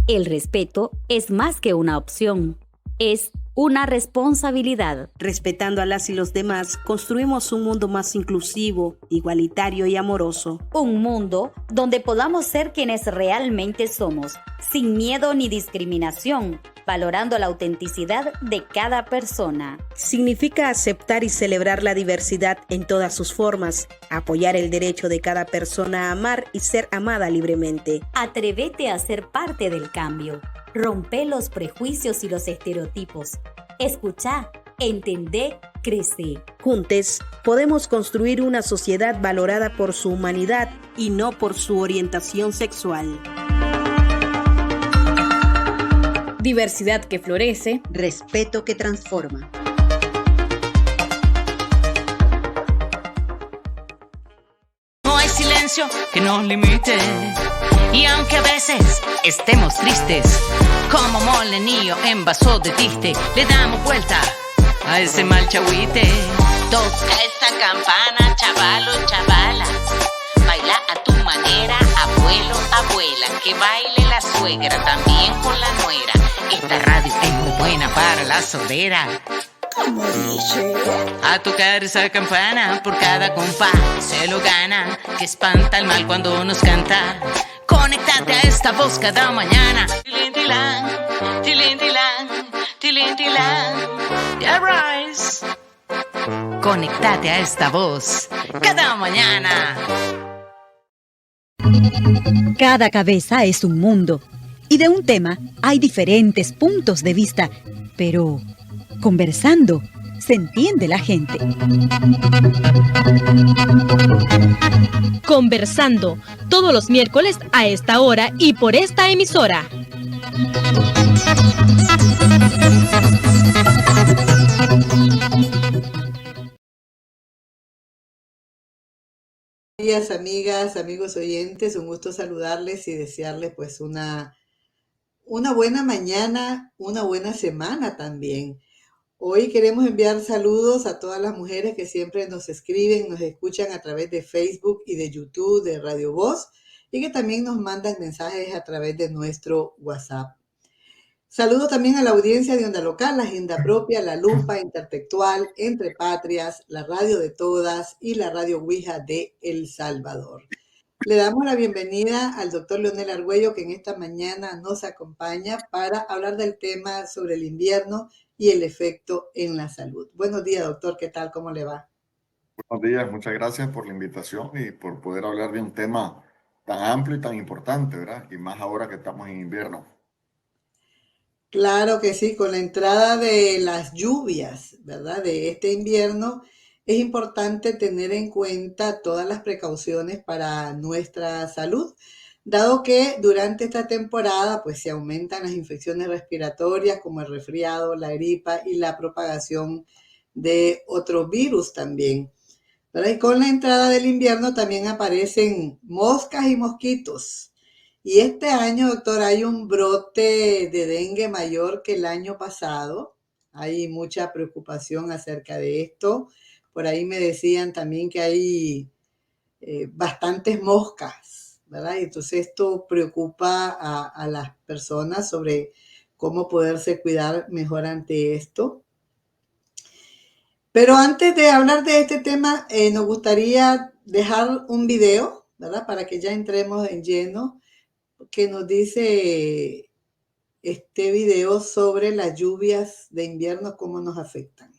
El respeto es más que una opción, es una responsabilidad. Respetando a las y los demás, construimos un mundo más inclusivo, igualitario y amoroso. Un mundo donde podamos ser quienes realmente somos, sin miedo ni discriminación, valorando la autenticidad de cada persona. Significa aceptar y celebrar la diversidad en todas sus formas, apoyar el derecho de cada persona a amar y ser amada libremente. Atrévete a ser parte del cambio. Rompe los prejuicios y los estereotipos. Escucha, entendé, crece. Juntos podemos construir una sociedad valorada por su humanidad y no por su orientación sexual. Diversidad que florece, respeto que transforma. No hay silencio que nos limite. Y aunque a veces estemos tristes, como molenillo en vaso de tiste, le damos vuelta a ese mal chagüite. Toca esta campana, chavalo, chavala. Baila a tu manera, abuelo, abuela. Que baile la suegra también con la nuera. Esta radio es muy buena para la sordera. ¿Cómo dice? A tocar esa campana, por cada compás se lo gana, que espanta el mal cuando nos canta. Conéctate a esta voz cada mañana. Tilintilán, tilintilán, tilintilán. Yeah, rise. Conéctate a esta voz cada mañana. Cada cabeza es un mundo y de un tema hay diferentes puntos de vista, pero conversando se entiende la gente. Conversando, todos los miércoles a esta hora y por esta emisora. Días, amigas, amigos oyentes, un gusto saludarles y desearles pues una buena mañana, una buena semana también. Hoy queremos enviar saludos a todas las mujeres que siempre nos escriben, nos escuchan a través de Facebook y de YouTube, de Radio Voz, y que también nos mandan mensajes a través de nuestro WhatsApp. Saludo también a la audiencia de Onda Local, la Agenda Propia, La Lupa, Intertextual, Entre Patrias, la Radio de Todas y la Radio Ouija de El Salvador. Le damos la bienvenida al doctor Leonel Argüello, que en esta mañana nos acompaña para hablar del tema sobre el invierno y el efecto en la salud. Buenos días, doctor. ¿Qué tal? ¿Cómo le va? Buenos días. Muchas gracias por la invitación y por poder hablar de un tema tan amplio y tan importante, ¿verdad? Y más ahora que estamos en invierno. Claro que sí, con la entrada de las lluvias, ¿verdad? De este invierno, es importante tener en cuenta todas las precauciones para nuestra salud, dado que durante esta temporada pues se aumentan las infecciones respiratorias como el resfriado, la gripa y la propagación de otros virus también. ¿Verdad? Y con la entrada del invierno también aparecen moscas y mosquitos. Y este año, doctor, hay un brote de dengue mayor que el año pasado. Hay mucha preocupación acerca de esto. Por ahí me decían también que hay bastantes moscas, ¿verdad? Y entonces esto preocupa a las personas sobre cómo poderse cuidar mejor ante esto. Pero antes de hablar de este tema, nos gustaría dejar un video, ¿verdad? Para que ya entremos en lleno, que nos dice este video sobre las lluvias de invierno, cómo nos afectan.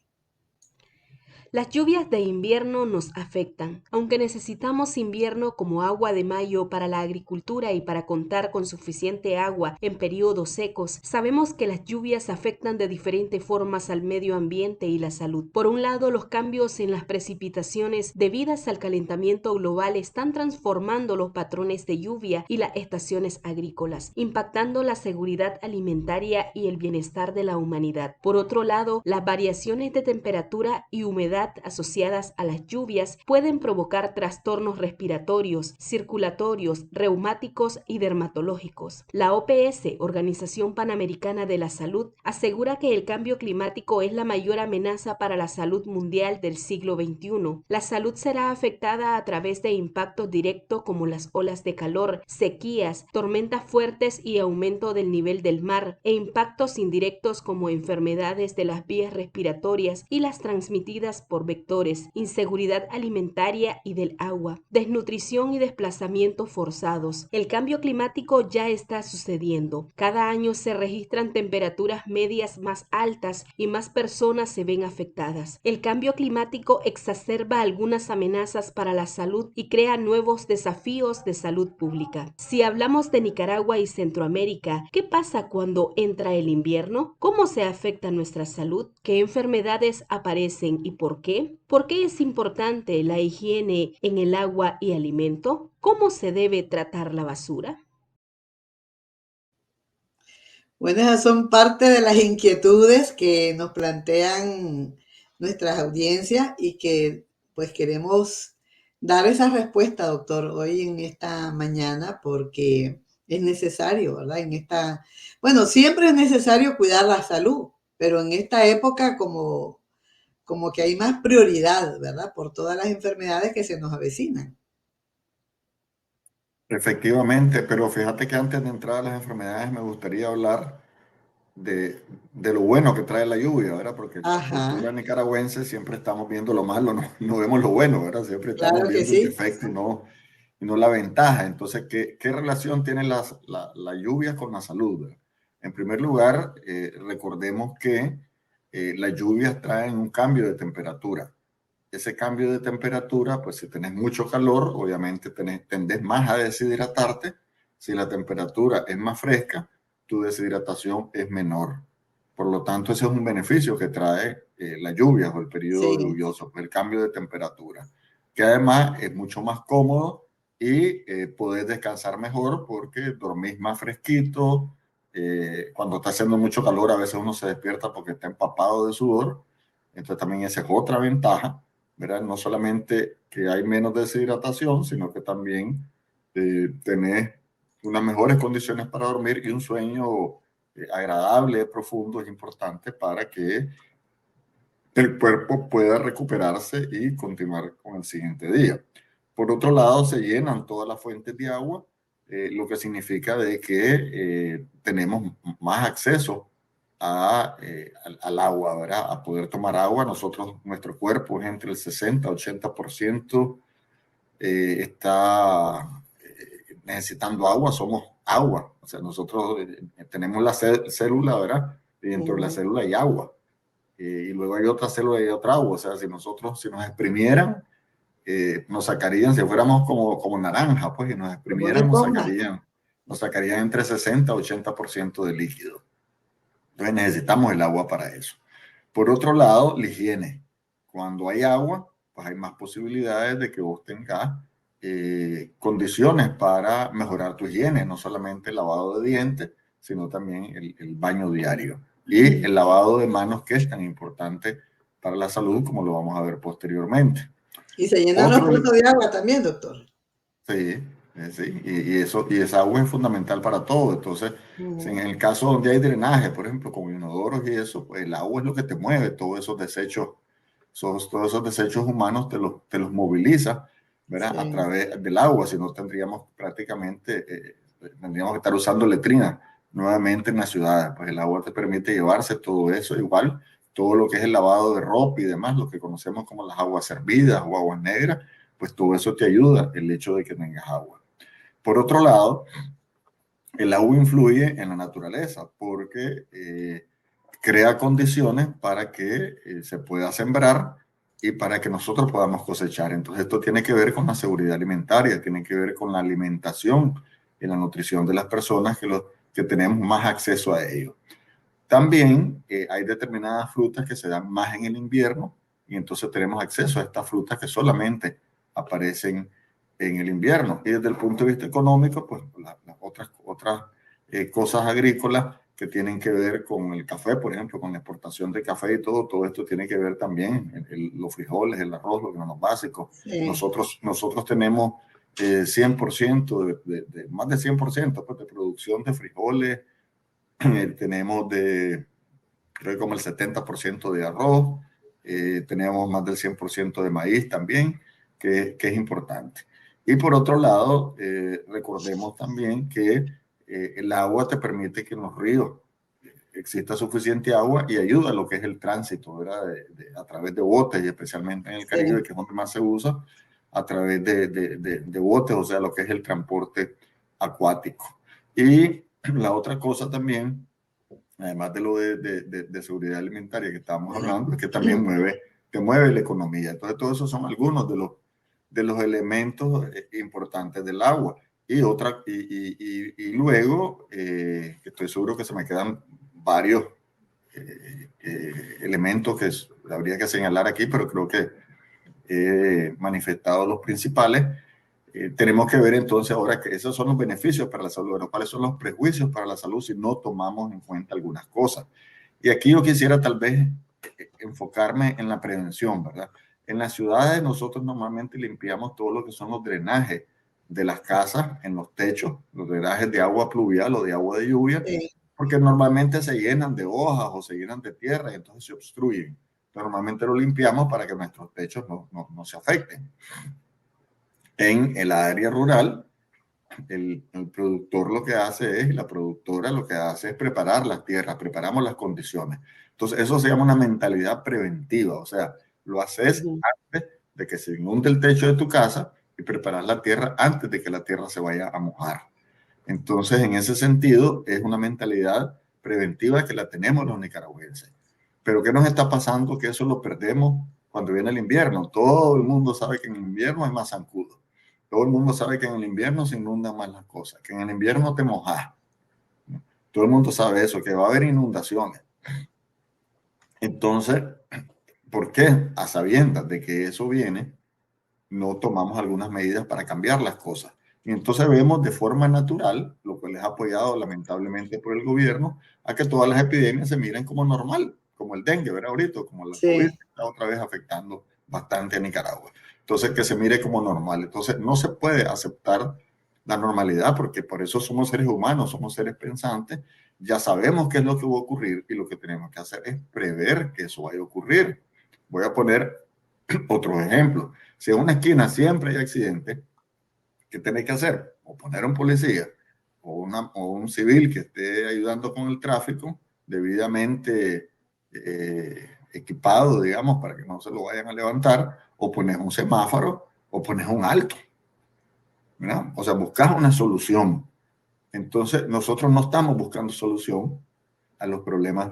Las lluvias de invierno nos afectan. Aunque necesitamos invierno como agua de mayo para la agricultura y para contar con suficiente agua en periodos secos, sabemos que las lluvias afectan de diferentes formas al medio ambiente y la salud. Por un lado, los cambios en las precipitaciones debidas al calentamiento global están transformando los patrones de lluvia y las estaciones agrícolas, impactando la seguridad alimentaria y el bienestar de la humanidad. Por otro lado, las variaciones de temperatura y humedad humedad asociadas a las lluvias pueden provocar trastornos respiratorios, circulatorios, reumáticos y dermatológicos. La OPS, Organización Panamericana de la Salud, asegura que el cambio climático es la mayor amenaza para la salud mundial del siglo XXI. La salud será afectada a través de impactos directos como las olas de calor, sequías, tormentas fuertes y aumento del nivel del mar, e impactos indirectos como enfermedades de las vías respiratorias y las transmitidas por vectores, inseguridad alimentaria y del agua, desnutrición y desplazamientos forzados. El cambio climático ya está sucediendo. Cada año se registran temperaturas medias más altas y más personas se ven afectadas. El cambio climático exacerba algunas amenazas para la salud y crea nuevos desafíos de salud pública. Si hablamos de Nicaragua y Centroamérica, ¿qué pasa cuando entra el invierno? ¿Cómo se afecta nuestra salud? ¿Qué enfermedades aparecen y por qué? ¿Por qué es importante la higiene en el agua y alimento? ¿Cómo se debe tratar la basura? Bueno, esas son parte de las inquietudes que nos plantean nuestras audiencias y que pues queremos dar esa respuesta, doctor, hoy en esta mañana porque es necesario, ¿verdad? Bueno, siempre es necesario cuidar la salud, pero en esta época como que hay más prioridad, ¿verdad? Por todas las enfermedades que se nos avecinan. Efectivamente, pero fíjate que antes de entrar a las enfermedades me gustaría hablar de lo bueno que trae la lluvia, ¿verdad? Porque la cultura Ajá, nicaragüense siempre estamos viendo lo malo, no vemos lo bueno, ¿verdad? Siempre estamos claro que viendo el sí. defecto y no la ventaja. Entonces, ¿qué relación tiene la lluvia con la salud, ¿verdad? En primer lugar, recordemos que las lluvias traen un cambio de temperatura. Ese cambio de temperatura, pues si tenés mucho calor, obviamente tendés más a deshidratarte. Si la temperatura es más fresca, tu deshidratación es menor. Por lo tanto, ese es un beneficio que trae las lluvias o el periodo Sí, lluvioso, el cambio de temperatura, que además es mucho más cómodo y podés descansar mejor porque dormís más fresquito. Cuando está haciendo mucho calor, a veces uno se despierta porque está empapado de sudor. Entonces también esa es otra ventaja, ¿verdad? No solamente que hay menos deshidratación, sino que también tenés unas mejores condiciones para dormir y un sueño agradable, profundo, es importante para que el cuerpo pueda recuperarse y continuar con el siguiente día. Por otro lado, se llenan todas las fuentes de agua, lo que significa de que tenemos más acceso al agua, ¿verdad? A poder tomar agua. Nuestro cuerpo es entre el 60-80% está necesitando agua, somos agua. O sea, nosotros tenemos la célula, ¿verdad? Y dentro de la célula hay agua. Y luego hay otra célula y otra agua. O sea, si nos exprimieran, nos sacarían, si fuéramos como naranja, pues, y nos como exprimieran, una esponja. nos sacarían entre 60-80% de líquido. Entonces necesitamos el agua para eso. Por otro lado, la higiene. Cuando hay agua, pues hay más posibilidades de que vos tengas condiciones para mejorar tu higiene, no solamente el lavado de dientes, sino también el baño diario y el lavado de manos, que es tan importante para la salud, como lo vamos a ver posteriormente. Y se llenan los Otro, pozos de agua también, doctor. sí, sí, y esa agua es fundamental para todo. Entonces, si en Ujú. el caso donde hay drenaje, por ejemplo, con inodoros y eso, pues el agua es lo que te mueve, todos esos desechos humanos te los moviliza, ¿verdad? A Sí. través del agua. Si no, tendríamos que estar usando letrina nuevamente en las ciudades. Pues el agua te permite llevarse todo eso, igual todo lo que es el lavado de ropa y demás, lo que conocemos como las aguas hervidas o aguas negras, pues todo eso te ayuda, el hecho de que tengas agua. Por otro lado, el agua influye en la naturaleza porque crea condiciones para que se pueda sembrar y para que nosotros podamos cosechar. Entonces esto tiene que ver con la seguridad alimentaria, tiene que ver con la alimentación y la nutrición de las personas que tenemos más acceso a ello. También hay determinadas frutas que se dan más en el invierno y entonces tenemos acceso a estas frutas que solamente aparecen en el invierno. Y desde el punto de vista económico, pues las otras cosas agrícolas que tienen que ver con el café, por ejemplo, con la exportación de café y todo esto tiene que ver también, los frijoles, el arroz, lo que no es básico. Sí. Nosotros tenemos 100%, más de 100% pues, de producción de frijoles, tenemos creo que como el 70% de arroz, tenemos más del 100% de maíz también, que es importante. Y por otro lado, recordemos también que el agua te permite que en los ríos exista suficiente agua y ayuda a lo que es el tránsito, ¿verdad? A través de botes, y especialmente en el Caribe, que es donde más se usa, a través de botes, o sea, lo que es el transporte acuático. Y la otra cosa también, además de lo de seguridad alimentaria que estábamos hablando, es que también te mueve la economía. Entonces, todos esos son algunos de los elementos importantes del agua. Y luego, estoy seguro que se me quedan varios elementos que habría que señalar aquí, pero creo que he manifestado los principales. Tenemos que ver entonces ahora que esos son los beneficios para la salud, ¿no? ¿Cuáles son los prejuicios para la salud si no tomamos en cuenta algunas cosas? Y aquí yo quisiera tal vez enfocarme en la prevención, ¿verdad? En las ciudades nosotros normalmente limpiamos todo lo que son los drenajes de las casas, en los techos, los drenajes de agua pluvial o de agua de lluvia, porque normalmente se llenan de hojas o se llenan de tierra y entonces se obstruyen. Normalmente lo limpiamos para que nuestros techos no se afecten. En el área rural, el productor lo que hace es, la productora lo que hace es preparar las tierras, preparamos las condiciones. Entonces, eso se llama una mentalidad preventiva, o sea, lo haces antes de que se inunde el techo de tu casa y preparar la tierra antes de que la tierra se vaya a mojar. Entonces, en ese sentido, es una mentalidad preventiva que la tenemos los nicaragüenses. Pero ¿qué nos está pasando? Que eso lo perdemos cuando viene el invierno. Todo el mundo sabe que en el invierno hay más zancudos. Todo el mundo sabe que en el invierno se inundan más las cosas, que en el invierno te mojas. Todo el mundo sabe eso, que va a haber inundaciones. Entonces, ¿por qué? A sabiendas de que eso viene, no tomamos algunas medidas para cambiar las cosas. Y entonces vemos de forma natural, lo cual es apoyado lamentablemente por el gobierno, a que todas las epidemias se miren como normal, como el dengue, ¿verdad? Ahorita, como la COVID está otra vez afectando bastante a Nicaragua. Entonces, que se mire como normal. Entonces, no se puede aceptar la normalidad porque por eso somos seres humanos, somos seres pensantes. Ya sabemos qué es lo que va a ocurrir y lo que tenemos que hacer es prever que eso vaya a ocurrir. Voy a poner otro ejemplo. Si en una esquina siempre hay accidentes, ¿qué tenéis que hacer? O poner un policía o un civil que esté ayudando con el tráfico, debidamente equipado, digamos, para que no se lo vayan a levantar, o pones un semáforo, o pones un alto, ¿verdad? O sea, buscas una solución. Entonces, nosotros no estamos buscando solución a los problemas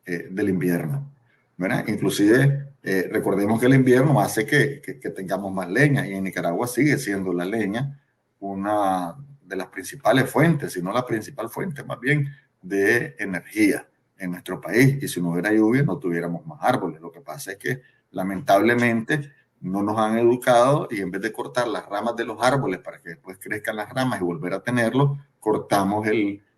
del invierno, ¿verdad? Inclusive, recordemos que el invierno hace que tengamos más leña, y en Nicaragua sigue siendo la leña una de las principales fuentes, si no la principal fuente más bien, de energía en nuestro país. Y si no hubiera lluvia, no tuviéramos más árboles. Lo que pasa es que, lamentablemente, no nos han educado y en vez de cortar las ramas de los árboles para que después crezcan las ramas y volver a tenerlos, cortamos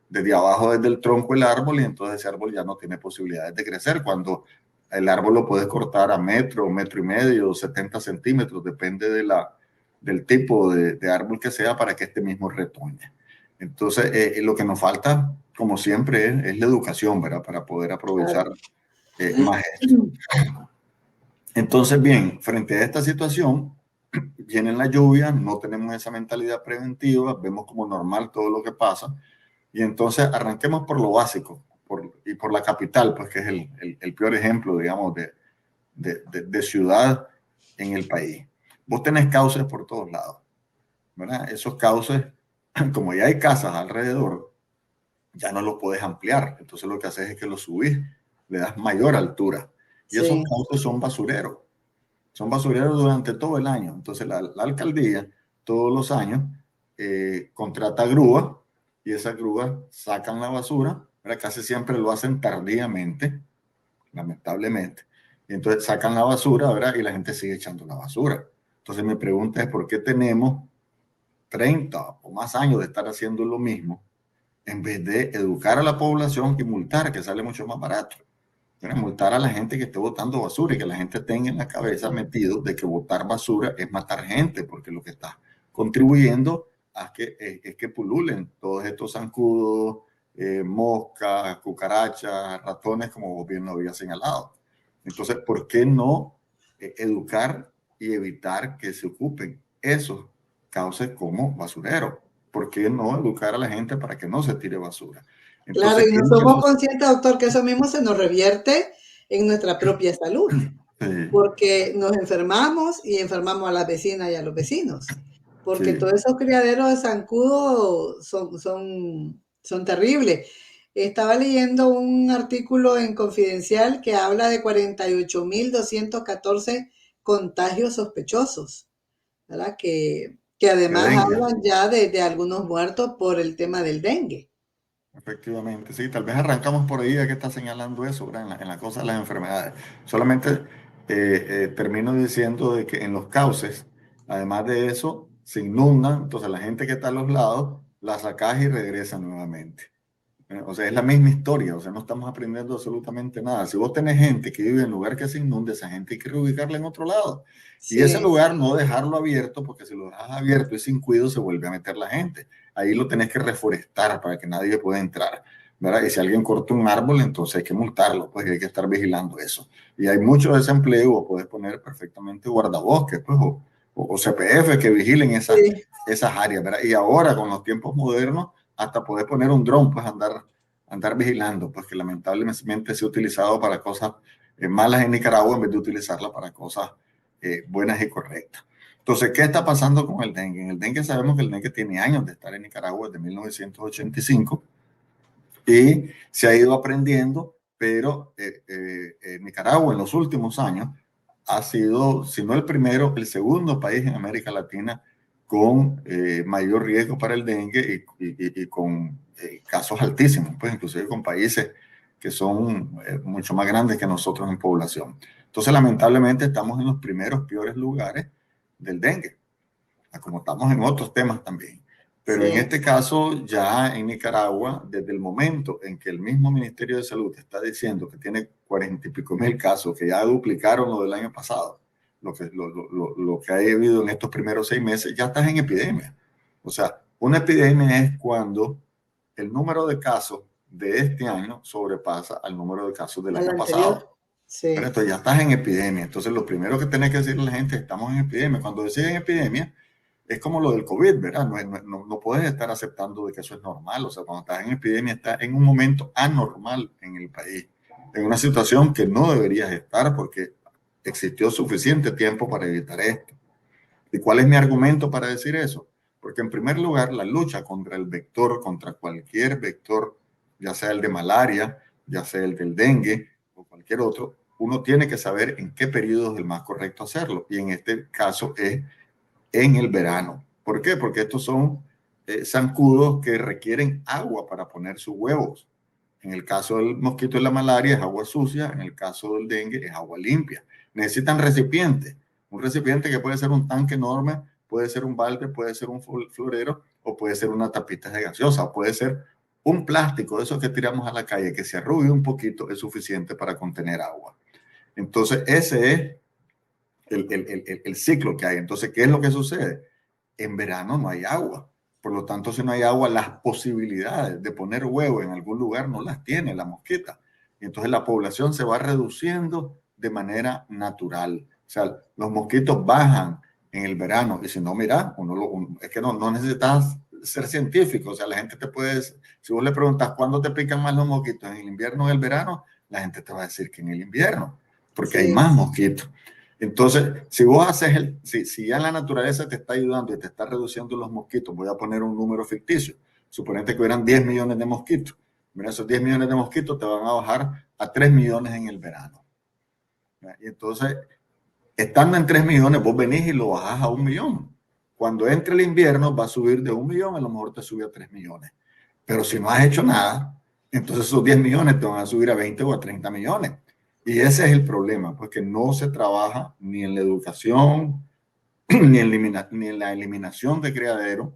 desde abajo, desde el tronco el árbol, y entonces ese árbol ya no tiene posibilidades de crecer, cuando el árbol lo puedes cortar a metro y medio, 70 centímetros, depende del tipo de árbol que sea, para que este mismo retoñe. Entonces, lo que nos falta, como siempre, es la educación, ¿verdad? Para poder aprovechar más esto. Entonces, bien, frente a esta situación, vienen las lluvias, no tenemos esa mentalidad preventiva, vemos como normal todo lo que pasa, y entonces arranquemos por lo básico, y por la capital, pues que es el peor ejemplo, digamos, de ciudad en el país. Vos tenés cauces por todos lados, ¿verdad? Esos cauces, como ya hay casas alrededor, ya no los puedes ampliar, entonces lo que haces es que los subís, le das mayor altura. Y esos cauces son basureros durante todo el año. Entonces la alcaldía todos los años contrata grúas, y esas grúas sacan la basura, pero casi siempre lo hacen tardíamente, lamentablemente. Y entonces sacan la basura, ¿verdad? Y la gente sigue echando la basura. Entonces mi pregunta es, ¿por qué tenemos 30 o más años de estar haciendo lo mismo en vez de educar a la población y multar, que sale mucho más barato. Multar a la gente que esté botando basura y que la gente tenga en la cabeza metido de que botar basura es matar gente, porque lo que está contribuyendo es que pululen todos estos zancudos, moscas, cucarachas, ratones, como vos bien lo había señalado. Entonces, ¿por qué no educar y evitar que se ocupen esos cauces como basureros? ¿Por qué no educar a la gente para que no se tire basura? Claro, Entonces, y no somos conscientes, doctor, que eso mismo se nos revierte en nuestra propia salud, sí, porque nos enfermamos y enfermamos a las vecinas y a los vecinos, porque sí. todos esos criaderos de zancudo son terribles. Estaba leyendo un artículo en Confidencial que habla de 48.214 contagios sospechosos, ¿verdad? Que De además dengue. hablan ya de algunos muertos por el tema del dengue. Efectivamente, sí, tal vez arrancamos por ahí, ya que está señalando eso, ¿verdad? En la cosa de las enfermedades. Solamente termino diciendo de que en los cauces, además de eso, se inundan, entonces la gente que está a los lados la sacas y regresa nuevamente. O sea, es la misma historia, o sea, no estamos aprendiendo absolutamente nada. Si vos tenés gente que vive en lugar que se inunde, esa gente hay que reubicarla en otro lado. Y ese Sí, lugar no dejarlo abierto, porque si lo dejas abierto y sin cuidado se vuelve a meter la gente. Ahí lo tenés que reforestar para que nadie pueda entrar, ¿verdad? Y si alguien corta un árbol, entonces hay que multarlo, pues hay que estar vigilando eso. Y hay mucho desempleo, vos podés poner perfectamente guardabosques, pues, o CPF que vigilen sí. esas áreas, ¿verdad? Y ahora con los tiempos modernos, hasta poder poner un dron, pues andar vigilando, pues que lamentablemente se ha utilizado para cosas malas en Nicaragua en vez de utilizarla para cosas buenas y correctas. Entonces, ¿qué está pasando con el dengue? En el dengue sabemos que el dengue tiene años de estar en Nicaragua, desde 1985, y se ha ido aprendiendo, pero Nicaragua en los últimos años ha sido, si no el primero, el segundo país en América Latina con mayor riesgo para el dengue y con casos altísimos, pues inclusive con países que son mucho más grandes que nosotros en población. Entonces, lamentablemente, estamos en los primeros peores lugares del dengue, como estamos en otros temas también. Pero en Sí, este caso, ya en Nicaragua, desde el momento en que el mismo Ministerio de Salud está diciendo que tiene 40 y pico mil casos, que ya duplicaron lo del año pasado, lo que ha habido en estos primeros 6 meses, ya estás en epidemia. O sea, una epidemia es cuando el número de casos de este año sobrepasa al número de casos del al año anterior. pasado. Pero Sí, entonces ya estás en epidemia. Entonces lo primero que tenés que decirle a la gente es estamos en epidemia. Cuando decís en epidemia, es como lo del COVID, ¿verdad? No puedes estar aceptando de que eso es normal. O sea, cuando estás en epidemia, estás en un momento anormal en el país, en una situación que no deberías estar porque existió suficiente tiempo para evitar esto. ¿Y cuál es mi argumento para decir eso? Porque en primer lugar, la lucha contra el vector, contra cualquier vector, ya sea el de malaria, ya sea el del dengue o cualquier otro, uno tiene que saber en qué periodo es el más correcto hacerlo. Y en este caso es en el verano. ¿Por qué? Porque estos son zancudos que requieren agua para poner sus huevos. En el caso del mosquito y la malaria es agua sucia, en el caso del dengue es agua limpia. Necesitan recipientes, un recipiente que puede ser un tanque enorme, puede ser un balde, puede ser un florero o puede ser una tapita de gaseosa, o puede ser un plástico de esos que tiramos a la calle que se arrugue un poquito, es suficiente para contener agua. Entonces ese es el ciclo que hay. Entonces, ¿qué es lo que sucede? En verano no hay agua. Por lo tanto, si no hay agua, las posibilidades de poner huevo en algún lugar no las tiene la mosquita. Y entonces la población se va reduciendo de manera natural. O sea, los mosquitos bajan en el verano. Y si no, mira, es que no necesitas ser científico. O sea, la gente te puede, si vos le preguntas cuándo te pican más los mosquitos, en el invierno o en el verano, la gente te va a decir que en el invierno, porque hay sí, más mosquitos. Entonces, si vos haces si ya la naturaleza te está ayudando y te está reduciendo los mosquitos, voy a poner un número ficticio. Suponete que hubieran 10 millones de mosquitos. Mira, esos 10 millones de mosquitos te van a bajar a 3 millones en el verano. Y entonces, estando en 3 millones, vos venís y lo bajás a 1 millón. Cuando entre el invierno, va a subir de 1 millón, a lo mejor te sube a 3 millones. Pero si no has hecho nada, entonces esos 10 millones te van a subir a 20 o a 30 millones. Y ese es el problema, porque no se trabaja ni en la educación, ni en la eliminación de criadero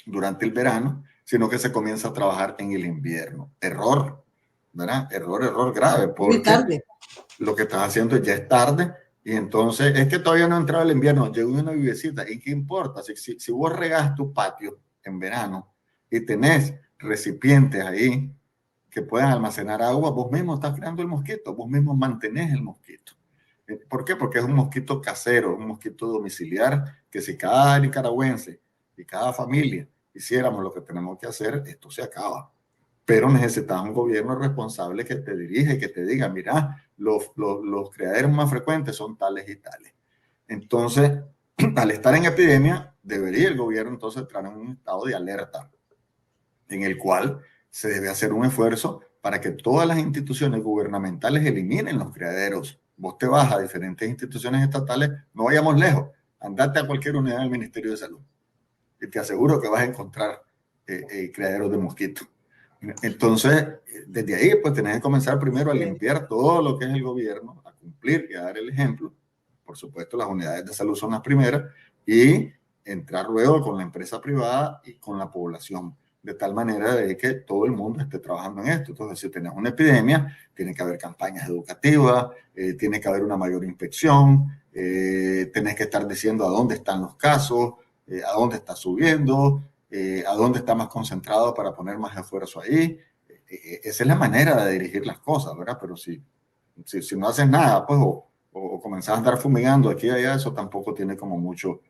durante el verano, sino que se comienza a trabajar en el invierno. Error, ¿verdad? Error grave, Muy porque tarde. lo que estás haciendo ya es tarde y entonces es que todavía no ha entrado el invierno, llegó una lluviecita. ¿Y qué importa? Si vos regás tu patio en verano y tenés recipientes ahí que puedan almacenar agua, vos mismo estás creando el mosquito, vos mismo mantenés el mosquito. ¿Por qué? Porque es un mosquito casero, un mosquito domiciliar, que si cada nicaragüense y cada familia hiciéramos lo que tenemos que hacer, esto se acaba. Pero necesitas un gobierno responsable que te dirige, que te diga, mira, los criaderos más frecuentes son tales y tales. Entonces, al estar en epidemia, debería el gobierno entonces entrar en un estado de alerta, en el cual se debe hacer un esfuerzo para que todas las instituciones gubernamentales eliminen los criaderos. Vos te vas a diferentes instituciones estatales, no vayamos lejos, andate a cualquier unidad del Ministerio de Salud y te aseguro que vas a encontrar criaderos de mosquitos. Entonces, desde ahí, pues tenés que comenzar primero a limpiar todo lo que es el gobierno, a cumplir y a dar el ejemplo. Por supuesto, las unidades de salud son las primeras y entrar luego con la empresa privada y con la población, de tal manera de que todo el mundo esté trabajando en esto. Entonces, si tenés una epidemia, tiene que haber campañas educativas, tiene que haber una mayor inspección, tenés que estar diciendo a dónde están los casos, a dónde está subiendo, a dónde está más concentrado para poner más esfuerzo ahí. Esa es la manera de dirigir las cosas, ¿verdad? Pero si no haces nada, pues, o comenzás a andar fumigando aquí y allá, eso tampoco tiene como mucho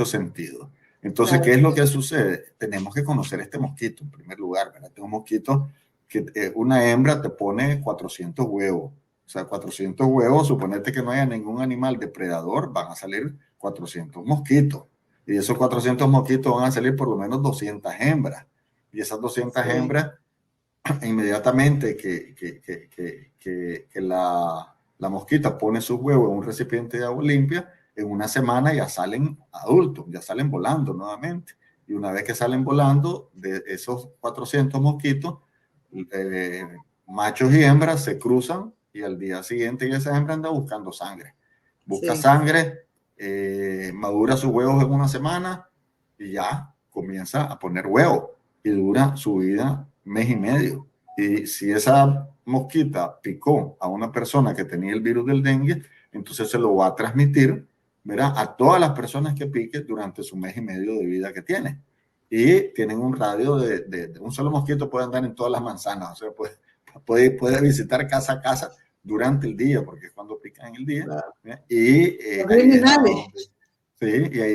sentido. Entonces, ¿qué es lo que sucede? Tenemos que conocer este mosquito, en primer lugar, ¿verdad? Este es un mosquito que una hembra te pone 400 huevos. O sea, 400 huevos, suponete que no haya ningún animal depredador, van a salir 400 mosquitos. Y de esos 400 mosquitos van a salir por lo menos 200 hembras. Y esas 200 hembras, inmediatamente que la mosquita pone sus huevos en un recipiente de agua limpia, en una semana ya salen adultos, ya salen volando nuevamente. Y una vez que salen volando, de esos 400 mosquitos, machos y hembras se cruzan y al día siguiente ya esa hembra anda buscando sangre. Busca sangre, madura sus huevos en una semana y ya comienza a poner huevos y dura su vida mes y medio. Y si esa mosquita picó a una persona que tenía el virus del dengue, entonces se lo va a transmitir, ¿verdad?, a todas las personas que pique durante su mes y medio de vida que tiene. Y tienen un radio de un solo mosquito, puede andar en todas las manzanas, o sea, puede visitar casa a casa durante el día, porque es cuando pican en el día. Y ahí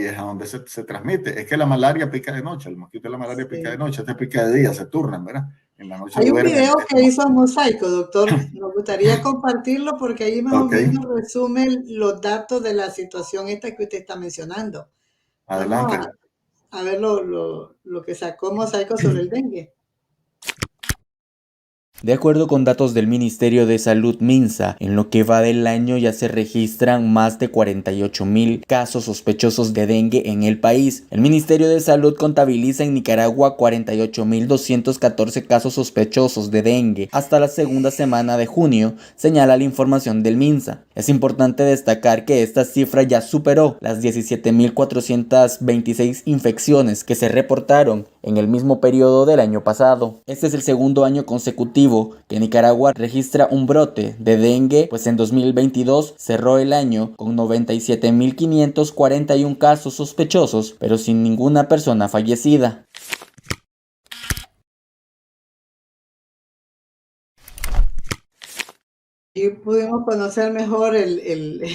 es a donde se transmite. Es que la malaria pica de noche, el mosquito de la malaria pica de noche, este pica de día, se turnan, ¿verdad? En la noche hay un video que hizo Mosaico, doctor. Nos gustaría compartirlo porque ahí más o menos resume los datos de la situación esta que usted está mencionando. Adelante. Vamos a ver lo que sacó Mosaico sobre el dengue. De acuerdo con datos del Ministerio de Salud MINSA, en lo que va del año ya se registran más de 48,000 casos sospechosos de dengue en el país. El Ministerio de Salud contabiliza en Nicaragua 48,214 casos sospechosos de dengue hasta la segunda semana de junio, señala la información del MINSA. Es importante destacar que esta cifra ya superó las 17,426 infecciones que se reportaron en el mismo periodo del año pasado. Este es el segundo año consecutivo que Nicaragua registra un brote de dengue, pues en 2022 cerró el año con 97,541 casos sospechosos, pero sin ninguna persona fallecida. Y pudimos conocer mejor el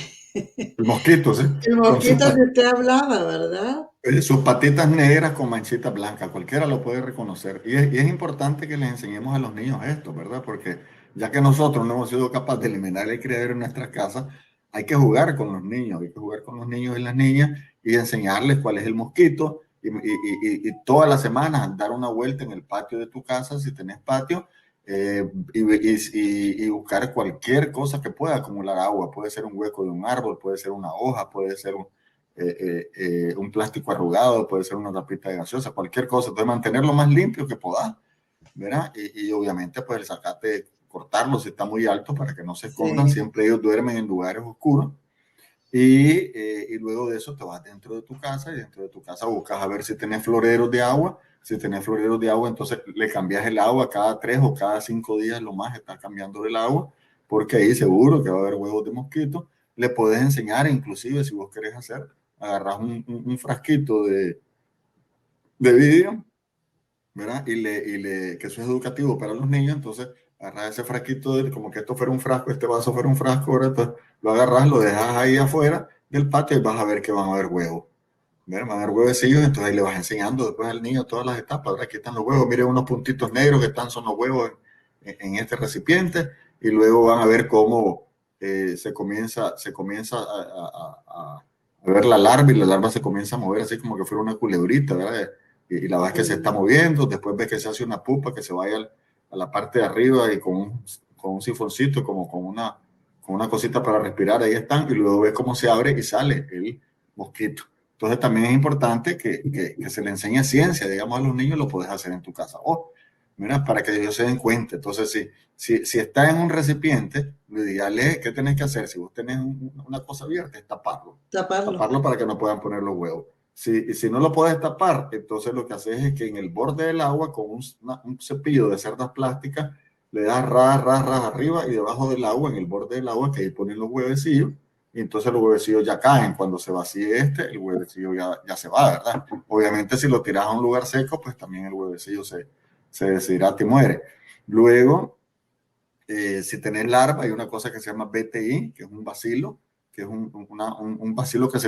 mosquito, ¿sí? El mosquito que usted hablaba, ¿verdad? Sus patitas negras con manchitas blancas, cualquiera lo puede reconocer. Y es importante que les enseñemos a los niños esto, ¿verdad? Porque ya que nosotros no hemos sido capaces de eliminar el criadero en nuestras casas, hay que jugar con los niños, hay que jugar con los niños y las niñas y enseñarles cuál es el mosquito y todas las semanas dar una vuelta en el patio de tu casa, si tenés patio, y buscar cualquier cosa que pueda acumular agua. Puede ser un hueco de un árbol, puede ser una hoja, puede ser un plástico arrugado, puede ser una tapita de gaseosa, cualquier cosa. Entonces mantenerlo más limpio que podás, ¿verdad? Y obviamente pues cortarlo si está muy alto para que no se escondan. Siempre ellos duermen en lugares oscuros. Y luego de eso te vas dentro de tu casa y dentro de tu casa buscas a ver si tenés floreros de agua. Si tenés floreros de agua, entonces le cambias el agua cada 3 o cada 5 días, lo más estás cambiando el agua, porque ahí seguro que va a haber huevos de mosquito. Le puedes enseñar, inclusive, si vos querés hacer, agarras un frasquito de vidrio, ¿verdad? Que eso es educativo para los niños, entonces agarras ese frasquito, como que esto fuera un frasco, este vaso fuera un frasco, ¿verdad? Entonces lo agarras, lo dejas ahí afuera del patio y vas a ver que van a haber huevos. Van a haber huevecillos, entonces ahí le vas enseñando después al niño todas las etapas. Ahora aquí están los huevos, miren unos puntitos negros que son los huevos en este recipiente, y luego van a ver cómo se comienza a ver la larva, y la larva se comienza a mover así como que fuera una culebrita, ¿verdad? Y la vas que se está moviendo, después ves que se hace una pupa que se vaya a la parte de arriba y con un sifoncito, como con una cosita para respirar, ahí están, y luego ves cómo se abre y sale el mosquito. Entonces también es importante que se le enseñe ciencia, digamos, a los niños, lo puedes hacer en tu casa. Mira, para que ellos se den cuenta. Entonces, si está en un recipiente, lo ideal es, ¿qué tenés que hacer? Si vos tenés una cosa abierta, es taparlo. Taparlo para que no puedan poner los huevos. Si no lo puedes tapar, entonces lo que haces es que en el borde del agua, con un cepillo de cerdas plásticas, le das ras arriba, y debajo del agua, en el borde del agua, que ahí ponen los huevecillos, y entonces los huevecillos ya caen. Cuando se vacíe el huevecillo ya se va, ¿verdad? Obviamente si lo tiras a un lugar seco, pues también el huevecillo se deshidrata y muere. Luego, si tenés larva, hay una cosa que se llama BTI, que es un bacilo, que es un bacilo que se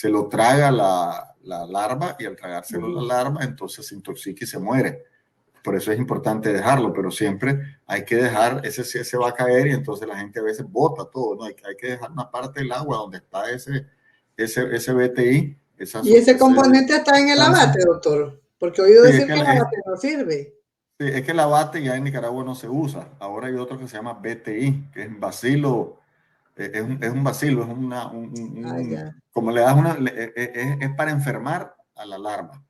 lo traga la larva, y al tragárselo la larva, entonces se intoxica y se muere. Por eso es importante dejarlo, pero siempre hay que dejar, ese va a caer, y entonces la gente a veces bota todo, ¿no? Hay que dejar una parte del agua donde está ese BTI. ¿Y ese componente está en el abate, doctor? Porque he oído decir que el abate no sirve. Sí, es que el abate ya en Nicaragua no se usa. Ahora hay otro que se llama BTI, que es bacilo. Es un bacilo, como le das es para enfermar a la larva.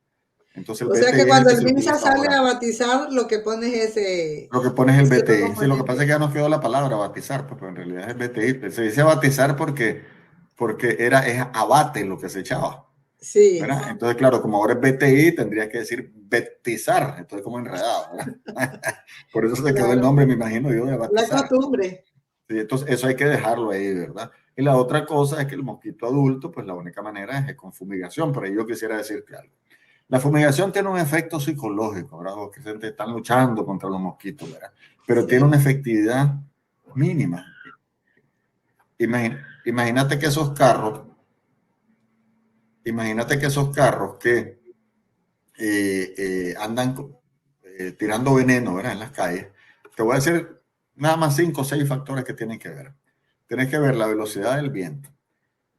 Entonces, o sea que cuando el MINSA sale a batizar, lo que pones es ese... Lo que pones es el BTI. Sí, lo que pasa es que ya nos quedó la palabra batizar, pues, pero en realidad es el BTI. Se dice batizar porque es abate lo que se echaba. Sí. ¿Verdad? Entonces, claro, como ahora es BTI, tendrías que decir betizar. Entonces, como enredado, ¿verdad? Por eso se quedó el nombre, me imagino yo, de batizar. La costumbre. Sí, entonces, eso hay que dejarlo ahí, ¿verdad? Y la otra cosa es que el mosquito adulto, pues la única manera es con fumigación. Pero yo quisiera decirte algo. La fumigación tiene un efecto psicológico, ¿verdad? Porque se están luchando contra los mosquitos, ¿verdad? Pero tiene una efectividad mínima. Imagínate que esos carros que andan tirando veneno, ¿verdad? En las calles. Te voy a decir nada más 5 o 6 factores que tienen que ver. Tienes que ver la velocidad del viento,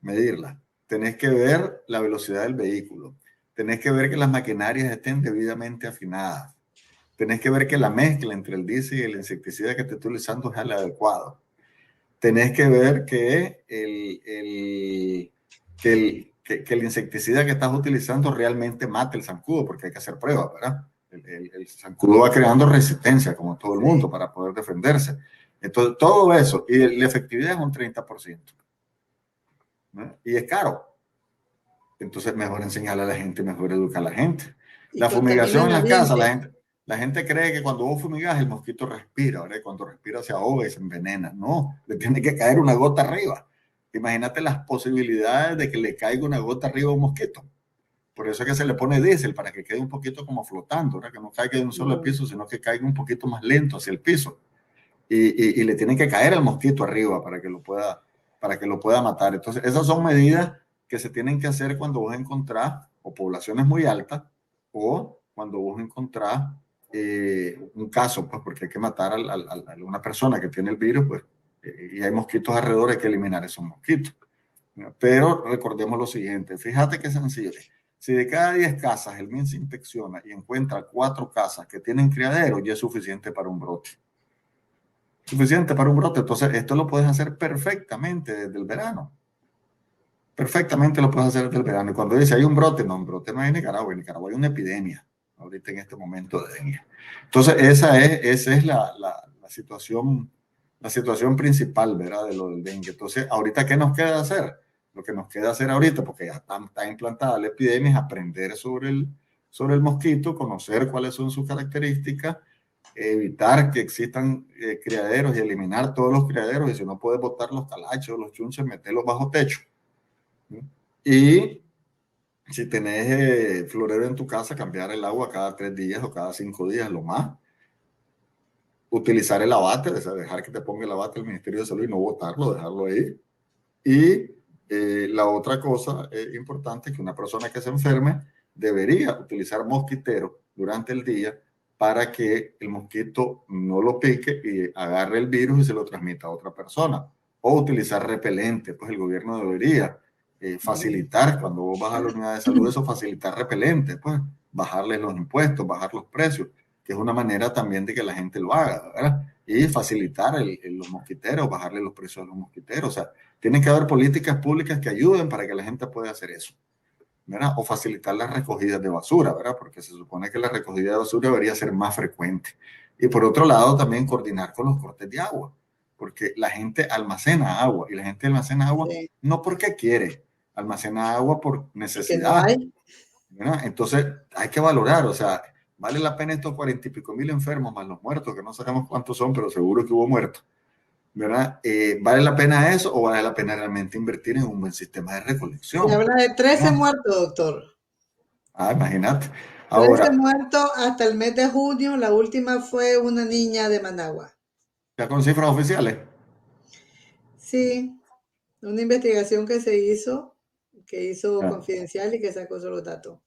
medirla. Tenés que ver la velocidad del vehículo. Tenés que ver que las maquinarias estén debidamente afinadas. Tenés que ver que la mezcla entre el diésel y el insecticida que esté utilizando es el adecuado. Tenés que ver que el insecticida que estás utilizando realmente mate el zancudo, porque hay que hacer pruebas, ¿verdad? El zancudo va creando resistencia, como todo el mundo, para poder defenderse. Entonces, todo eso, y la efectividad es un 30%. ¿No? Y es caro. Entonces, mejor enseñarle a la gente, mejor educar a la gente. La fumigación en las casas, la gente cree que cuando vos fumigas, el mosquito respira, ¿verdad? Cuando respira se ahoga y se envenena. No, le tiene que caer una gota arriba. Imagínate las posibilidades de que le caiga una gota arriba a un mosquito. Por eso es que se le pone diésel, para que quede un poquito como flotando, ¿verdad? Que no caiga de un solo piso, sino que caiga un poquito más lento hacia el piso. Y le tiene que caer al mosquito arriba para que lo pueda matar. Entonces, esas son medidas que se tienen que hacer cuando vos encontrás o poblaciones muy altas, o cuando vos encontrás un caso, pues, porque hay que matar a una persona que tiene el virus, pues, y hay mosquitos alrededor, hay que eliminar esos mosquitos. Pero recordemos lo siguiente, fíjate qué sencillo. Si de cada 10 casas el MINSA inspecciona y encuentra 4 casas que tienen criadero, ya es suficiente para un brote. Suficiente para un brote. Entonces, esto lo puedes hacer perfectamente desde el verano. Perfectamente lo puedes hacer desde el verano. Y cuando dice hay un brote no hay en Nicaragua. En Nicaragua hay una epidemia ahorita en este momento de dengue. Entonces, esa es la situación principal, ¿verdad? De lo del dengue. Entonces, ahorita, ¿qué nos queda hacer? Lo que nos queda hacer ahorita, porque ya está implantada la epidemia, es aprender sobre sobre el mosquito, conocer cuáles son sus características, evitar que existan criaderos y eliminar todos los criaderos, y si no puedes botar los calachos, los chunches, meterlos bajo techo. Y si tenés florero en tu casa, cambiar el agua cada 3 días o cada 5 días, lo más. Utilizar el abate, dejar que te ponga el abate el Ministerio de Salud y no botarlo, dejarlo ahí. Y la otra cosa importante es que una persona que se enferme debería utilizar mosquitero durante el día para que el mosquito no lo pique y agarre el virus y se lo transmita a otra persona. O utilizar repelente, pues el gobierno debería facilitar, cuando vos vas a la unidad de salud, eso, facilitar repelente, pues bajarles los impuestos, bajar los precios, que es una manera también de que la gente lo haga, ¿verdad? Y facilitar los mosquiteros, bajarle los precios a los mosquiteros. O sea, tienen que haber políticas públicas que ayuden para que la gente pueda hacer eso, ¿verdad? O facilitar las recogidas de basura, ¿verdad? Porque se supone que la recogida de basura debería ser más frecuente. Y por otro lado, también coordinar con los cortes de agua, porque la gente almacena agua, y la gente almacena agua no porque quiere, almacena agua por necesidad. Que no hay. ¿Verdad? Entonces hay que valorar, o sea, vale la pena estos 40 y pico mil enfermos más los muertos, que no sabemos cuántos son, pero seguro que hubo muertos, ¿verdad? ¿Vale la pena eso o vale la pena realmente invertir en un buen sistema de recolección? Se habla de 13 muertos, doctor. Imagínate. Ahora, 13 muertos hasta el mes de junio. La última fue una niña de Managua. ¿Ya con cifras oficiales? Sí, una investigación que se hizo Confidencial y que sacó esos datos.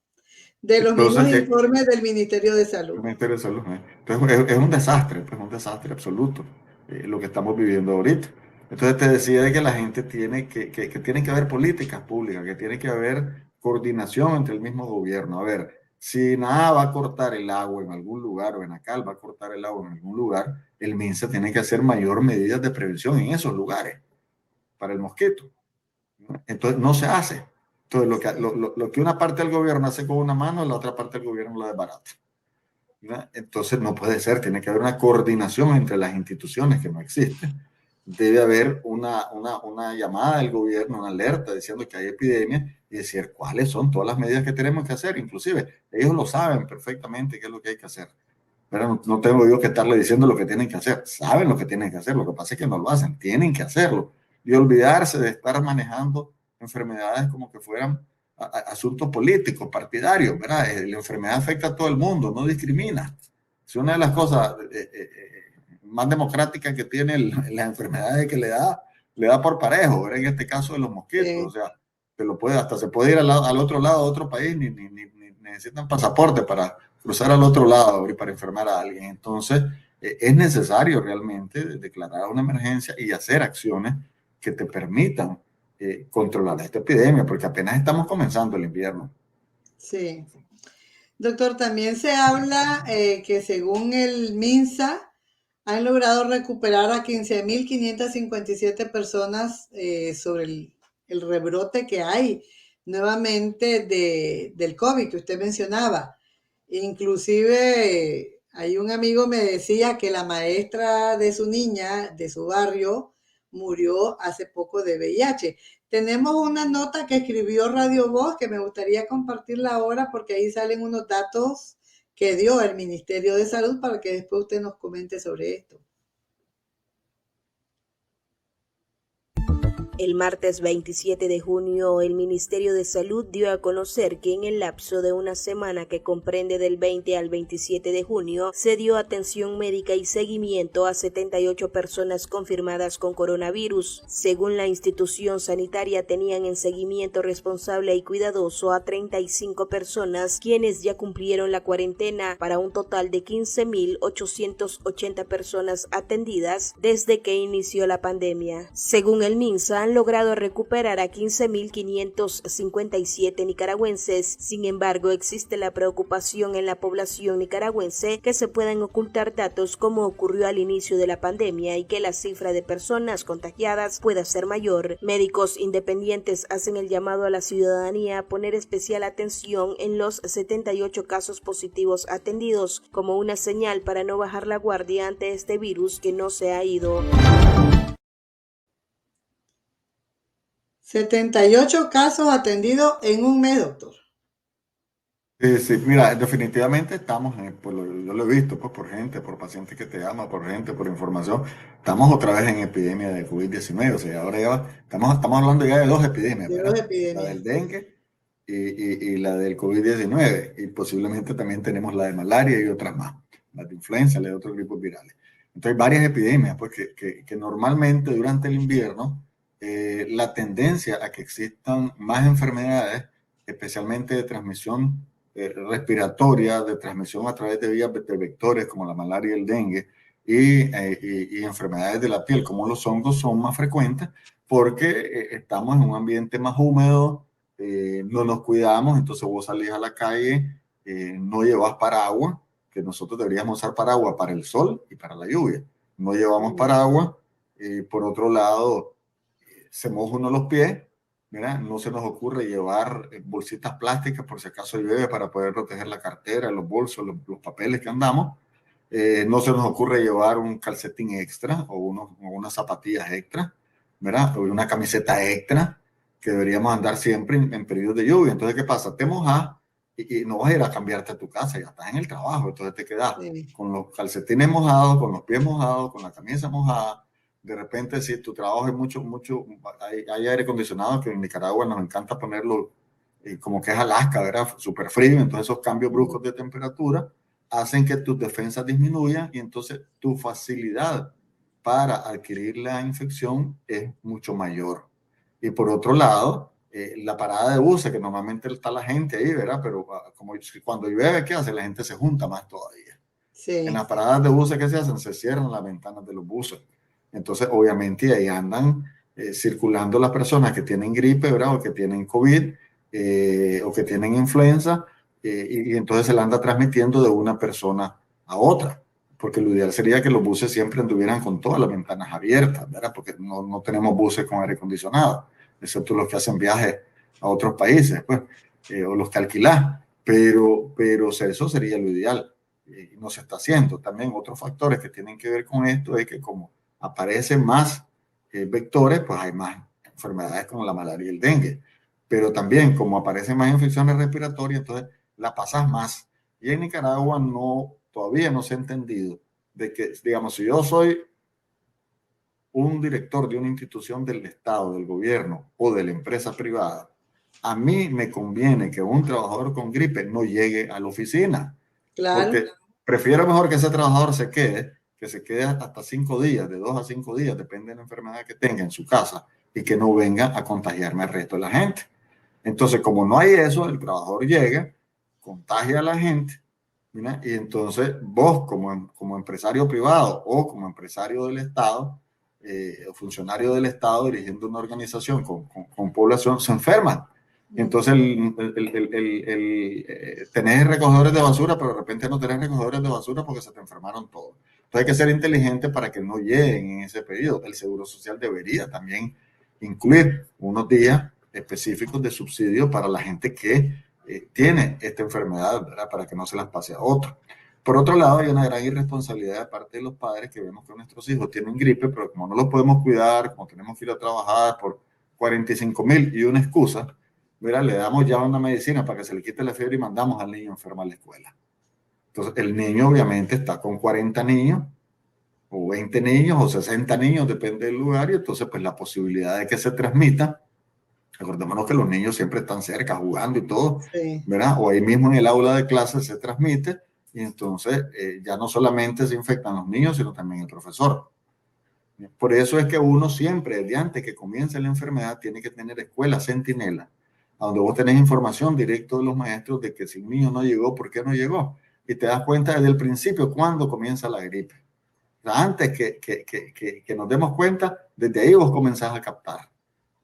De los mismos informes del Ministerio de Salud. El Ministerio de Salud. Entonces es un desastre, pues un desastre absoluto lo que estamos viviendo ahorita. Entonces te decía de que la gente tiene que tiene que haber políticas públicas, que tiene que haber coordinación entre el mismo gobierno. A ver, si nada va a cortar el agua en algún lugar, o Enacal va a cortar el agua en algún lugar, el MINSA tiene que hacer mayor medidas de prevención en esos lugares para el mosquito. Entonces no se hace. Entonces lo que una parte del gobierno hace con una mano, la otra parte del gobierno la desbarata. ¿Verdad? Entonces no puede ser, tiene que haber una coordinación entre las instituciones que no existe. Debe haber una llamada del gobierno, una alerta diciendo que hay epidemia y decir cuáles son todas las medidas que tenemos que hacer. Inclusive ellos lo saben perfectamente qué es lo que hay que hacer. Pero no tengo yo que estarle diciendo lo que tienen que hacer. Saben lo que tienen que hacer, lo que pasa es que no lo hacen, tienen que hacerlo. Y olvidarse de estar manejando enfermedades como que fueran asuntos políticos, partidarios, ¿verdad? La enfermedad afecta a todo el mundo, no discrimina. Es una de las cosas más democráticas que tiene las enfermedades, que le da por parejo, ¿verdad? En este caso de los mosquitos, o sea, hasta se puede ir al otro lado, a otro país, ni necesitan pasaporte para cruzar al otro lado y para enfermar a alguien. Entonces, es necesario realmente declarar una emergencia y hacer acciones que te permitan controlar esta epidemia, porque apenas estamos comenzando el invierno. Sí. Doctor, también se habla que según el MINSA han logrado recuperar a 15.557 personas sobre el rebrote que hay nuevamente del COVID que usted mencionaba. Inclusive hay un amigo me decía que la maestra de su niña, de su barrio, murió hace poco de VIH. Tenemos una nota que escribió Radio Voz que me gustaría compartirla ahora porque ahí salen unos datos que dio el Ministerio de Salud para que después usted nos comente sobre esto. El martes 27 de junio, el Ministerio de Salud dio a conocer que en el lapso de una semana que comprende del 20 al 27 de junio, se dio atención médica y seguimiento a 78 personas confirmadas con coronavirus. Según la institución sanitaria, tenían en seguimiento responsable y cuidadoso a 35 personas, quienes ya cumplieron la cuarentena, para un total de 15.880 personas atendidas desde que inició la pandemia. Según el MINSA, han logrado recuperar a 15.557 nicaragüenses. Sin embargo, existe la preocupación en la población nicaragüense que se puedan ocultar datos como ocurrió al inicio de la pandemia y que la cifra de personas contagiadas pueda ser mayor. Médicos independientes hacen el llamado a la ciudadanía a poner especial atención en los 78 casos positivos atendidos como una señal para no bajar la guardia ante este virus que no se ha ido. 78 casos atendidos en un mes, doctor. Sí, mira, definitivamente estamos, yo lo he visto pues, por gente, por pacientes que te llaman, por gente, por información. Estamos otra vez en epidemia de COVID-19, o sea, ahora estamos hablando ya de dos epidemias, De dos ¿verdad? La epidemias. del dengue y la del COVID-19, y posiblemente también tenemos la de malaria y otras más, la de influenza, la de otros grupos virales. Entonces, hay varias epidemias, pues, que normalmente durante el invierno, la tendencia a que existan más enfermedades, especialmente de transmisión respiratoria, de transmisión a través de vías de vectores como la malaria y el dengue, y enfermedades de la piel como los hongos son más frecuentes porque estamos en un ambiente más húmedo, no nos cuidamos, entonces vos salís a la calle, no llevas paraguas, que nosotros deberíamos usar paraguas para el sol y para la lluvia. No llevamos paraguas, por otro lado, se moja uno los pies, ¿verdad? No se nos ocurre llevar bolsitas plásticas por si acaso llueve para poder proteger la cartera, los bolsos, los papeles que andamos. No se nos ocurre llevar un calcetín extra o unas zapatillas extra, ¿verdad? O una camiseta extra que deberíamos andar siempre en periodos de lluvia. Entonces, ¿qué pasa? Te mojas y no vas a ir a cambiarte a tu casa, ya estás en el trabajo, entonces te quedas con los calcetines mojados, con los pies mojados, con la camisa mojada. De repente, si tu trabajo es hay aire acondicionado, que en Nicaragua nos encanta ponerlo como que es Alaska, ¿verdad? Súper frío, entonces esos cambios bruscos de temperatura hacen que tus defensas disminuyan y entonces tu facilidad para adquirir la infección es mucho mayor. Y por otro lado, la parada de buses, que normalmente está la gente ahí, ¿verdad? Pero como cuando llueve, ¿qué hace? La gente se junta más todavía. Sí. En las paradas de buses, ¿qué se hacen? Se cierran las ventanas de los buses. Entonces, obviamente, ahí andan circulando las personas que tienen gripe, ¿verdad? O que tienen COVID, o que tienen influenza, y entonces se la anda transmitiendo de una persona a otra. Porque lo ideal sería que los buses siempre anduvieran con todas las ventanas abiertas, ¿verdad? Porque no tenemos buses con aire acondicionado, excepto los que hacen viajes a otros países, pues, o los que alquilan. Pero eso sería lo ideal. Y no se está haciendo. También otros factores que tienen que ver con esto es que como aparecen más vectores, pues hay más enfermedades como la malaria y el dengue. Pero también como aparecen más infecciones respiratorias, entonces la pasas más. Y en Nicaragua todavía no se ha entendido de que, digamos, si yo soy un director de una institución del Estado, del gobierno o de la empresa privada, a mí me conviene que un trabajador con gripe no llegue a la oficina. Claro. Porque prefiero mejor que ese trabajador que se quede hasta 5 días, de 2 a 5 días, depende de la enfermedad que tenga en su casa, y que no venga a contagiarme al resto de la gente. Entonces, como no hay eso, el trabajador llega, contagia a la gente, ¿verdad? Y entonces vos como empresario privado o como empresario del Estado, o funcionario del Estado dirigiendo una organización con población, se enferman. Entonces, tenés recogedores de basura, pero de repente no tenés recogedores de basura porque se te enfermaron todos. Entonces, hay que ser inteligente para que no lleguen en ese periodo. El Seguro Social debería también incluir unos días específicos de subsidio para la gente que tiene esta enfermedad, ¿verdad? Para que no se las pase a otros. Por otro lado, hay una gran irresponsabilidad de parte de los padres que vemos que nuestros hijos tienen gripe, pero como no los podemos cuidar, como tenemos que ir a trabajar por 45,000 y una excusa, mira, le damos ya una medicina para que se le quite la fiebre y mandamos al niño enfermo a la escuela. Entonces, el niño obviamente está con 40 niños, o 20 niños, o 60 niños, depende del lugar, y entonces pues la posibilidad de que se transmita, recordémonos que los niños siempre están cerca, jugando y todo, sí, ¿verdad? O ahí mismo en el aula de clase se transmite, y entonces ya no solamente se infectan los niños, sino también el profesor. Por eso es que uno siempre, desde antes que comience la enfermedad, tiene que tener escuela centinela, donde vos tenés información directa de los maestros de que si un niño no llegó, ¿por qué no llegó? Y te das cuenta desde el principio cuándo comienza la gripe. O sea, antes que nos demos cuenta, desde ahí vos comenzás a captar.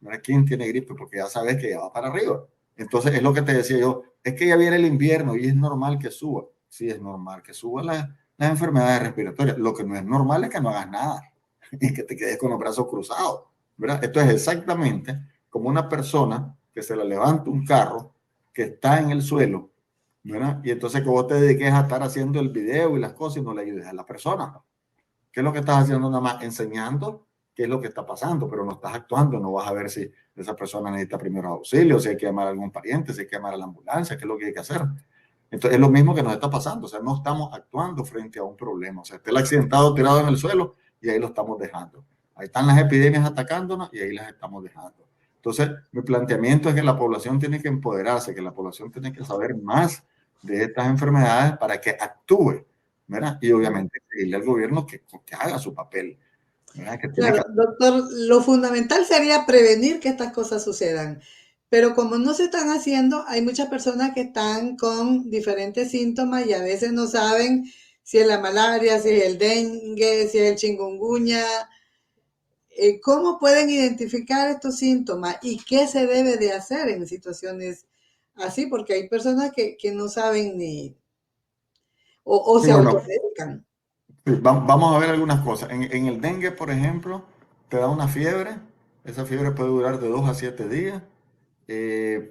¿Verdad? ¿Quién tiene gripe? Porque ya sabes que ya va para arriba. Entonces, es lo que te decía yo, es que ya viene el invierno y es normal que suba. Sí, es normal que suban las enfermedades respiratorias. Lo que no es normal es que no hagas nada y que te quedes con los brazos cruzados, ¿verdad? Esto es exactamente como una persona que se le levanta un carro que está en el suelo, ¿verdad? Y entonces que vos te dediques a estar haciendo el video y las cosas y no le ayudes a la persona. ¿Qué es lo que estás haciendo? Nada más enseñando qué es lo que está pasando, pero no estás actuando, no vas a ver si esa persona necesita primeros auxilios, si hay que llamar a algún pariente, si hay que llamar a la ambulancia, qué es lo que hay que hacer. Entonces es lo mismo que nos está pasando, o sea, no estamos actuando frente a un problema, o sea, está el accidentado tirado en el suelo y ahí lo estamos dejando. Ahí están las epidemias atacándonos y ahí las estamos dejando. Entonces, mi planteamiento es que la población tiene que empoderarse, que la población tiene que saber más de estas enfermedades para que actúe, ¿verdad? Y obviamente pedirle al gobierno que haga su papel, ¿verdad? Que tiene Claro, doctor, lo fundamental sería prevenir que estas cosas sucedan. Pero como no se están haciendo, hay muchas personas que están con diferentes síntomas y a veces no saben si es la malaria, si es el dengue, si es el chikungunya. ¿Cómo pueden identificar estos síntomas y qué se debe de hacer en situaciones así? Porque hay personas que no saben ni o Sí, se bueno, automedican. sí, vamos a ver algunas cosas. En el dengue, por ejemplo, te da una fiebre. Esa fiebre puede durar de 2 a 7 días.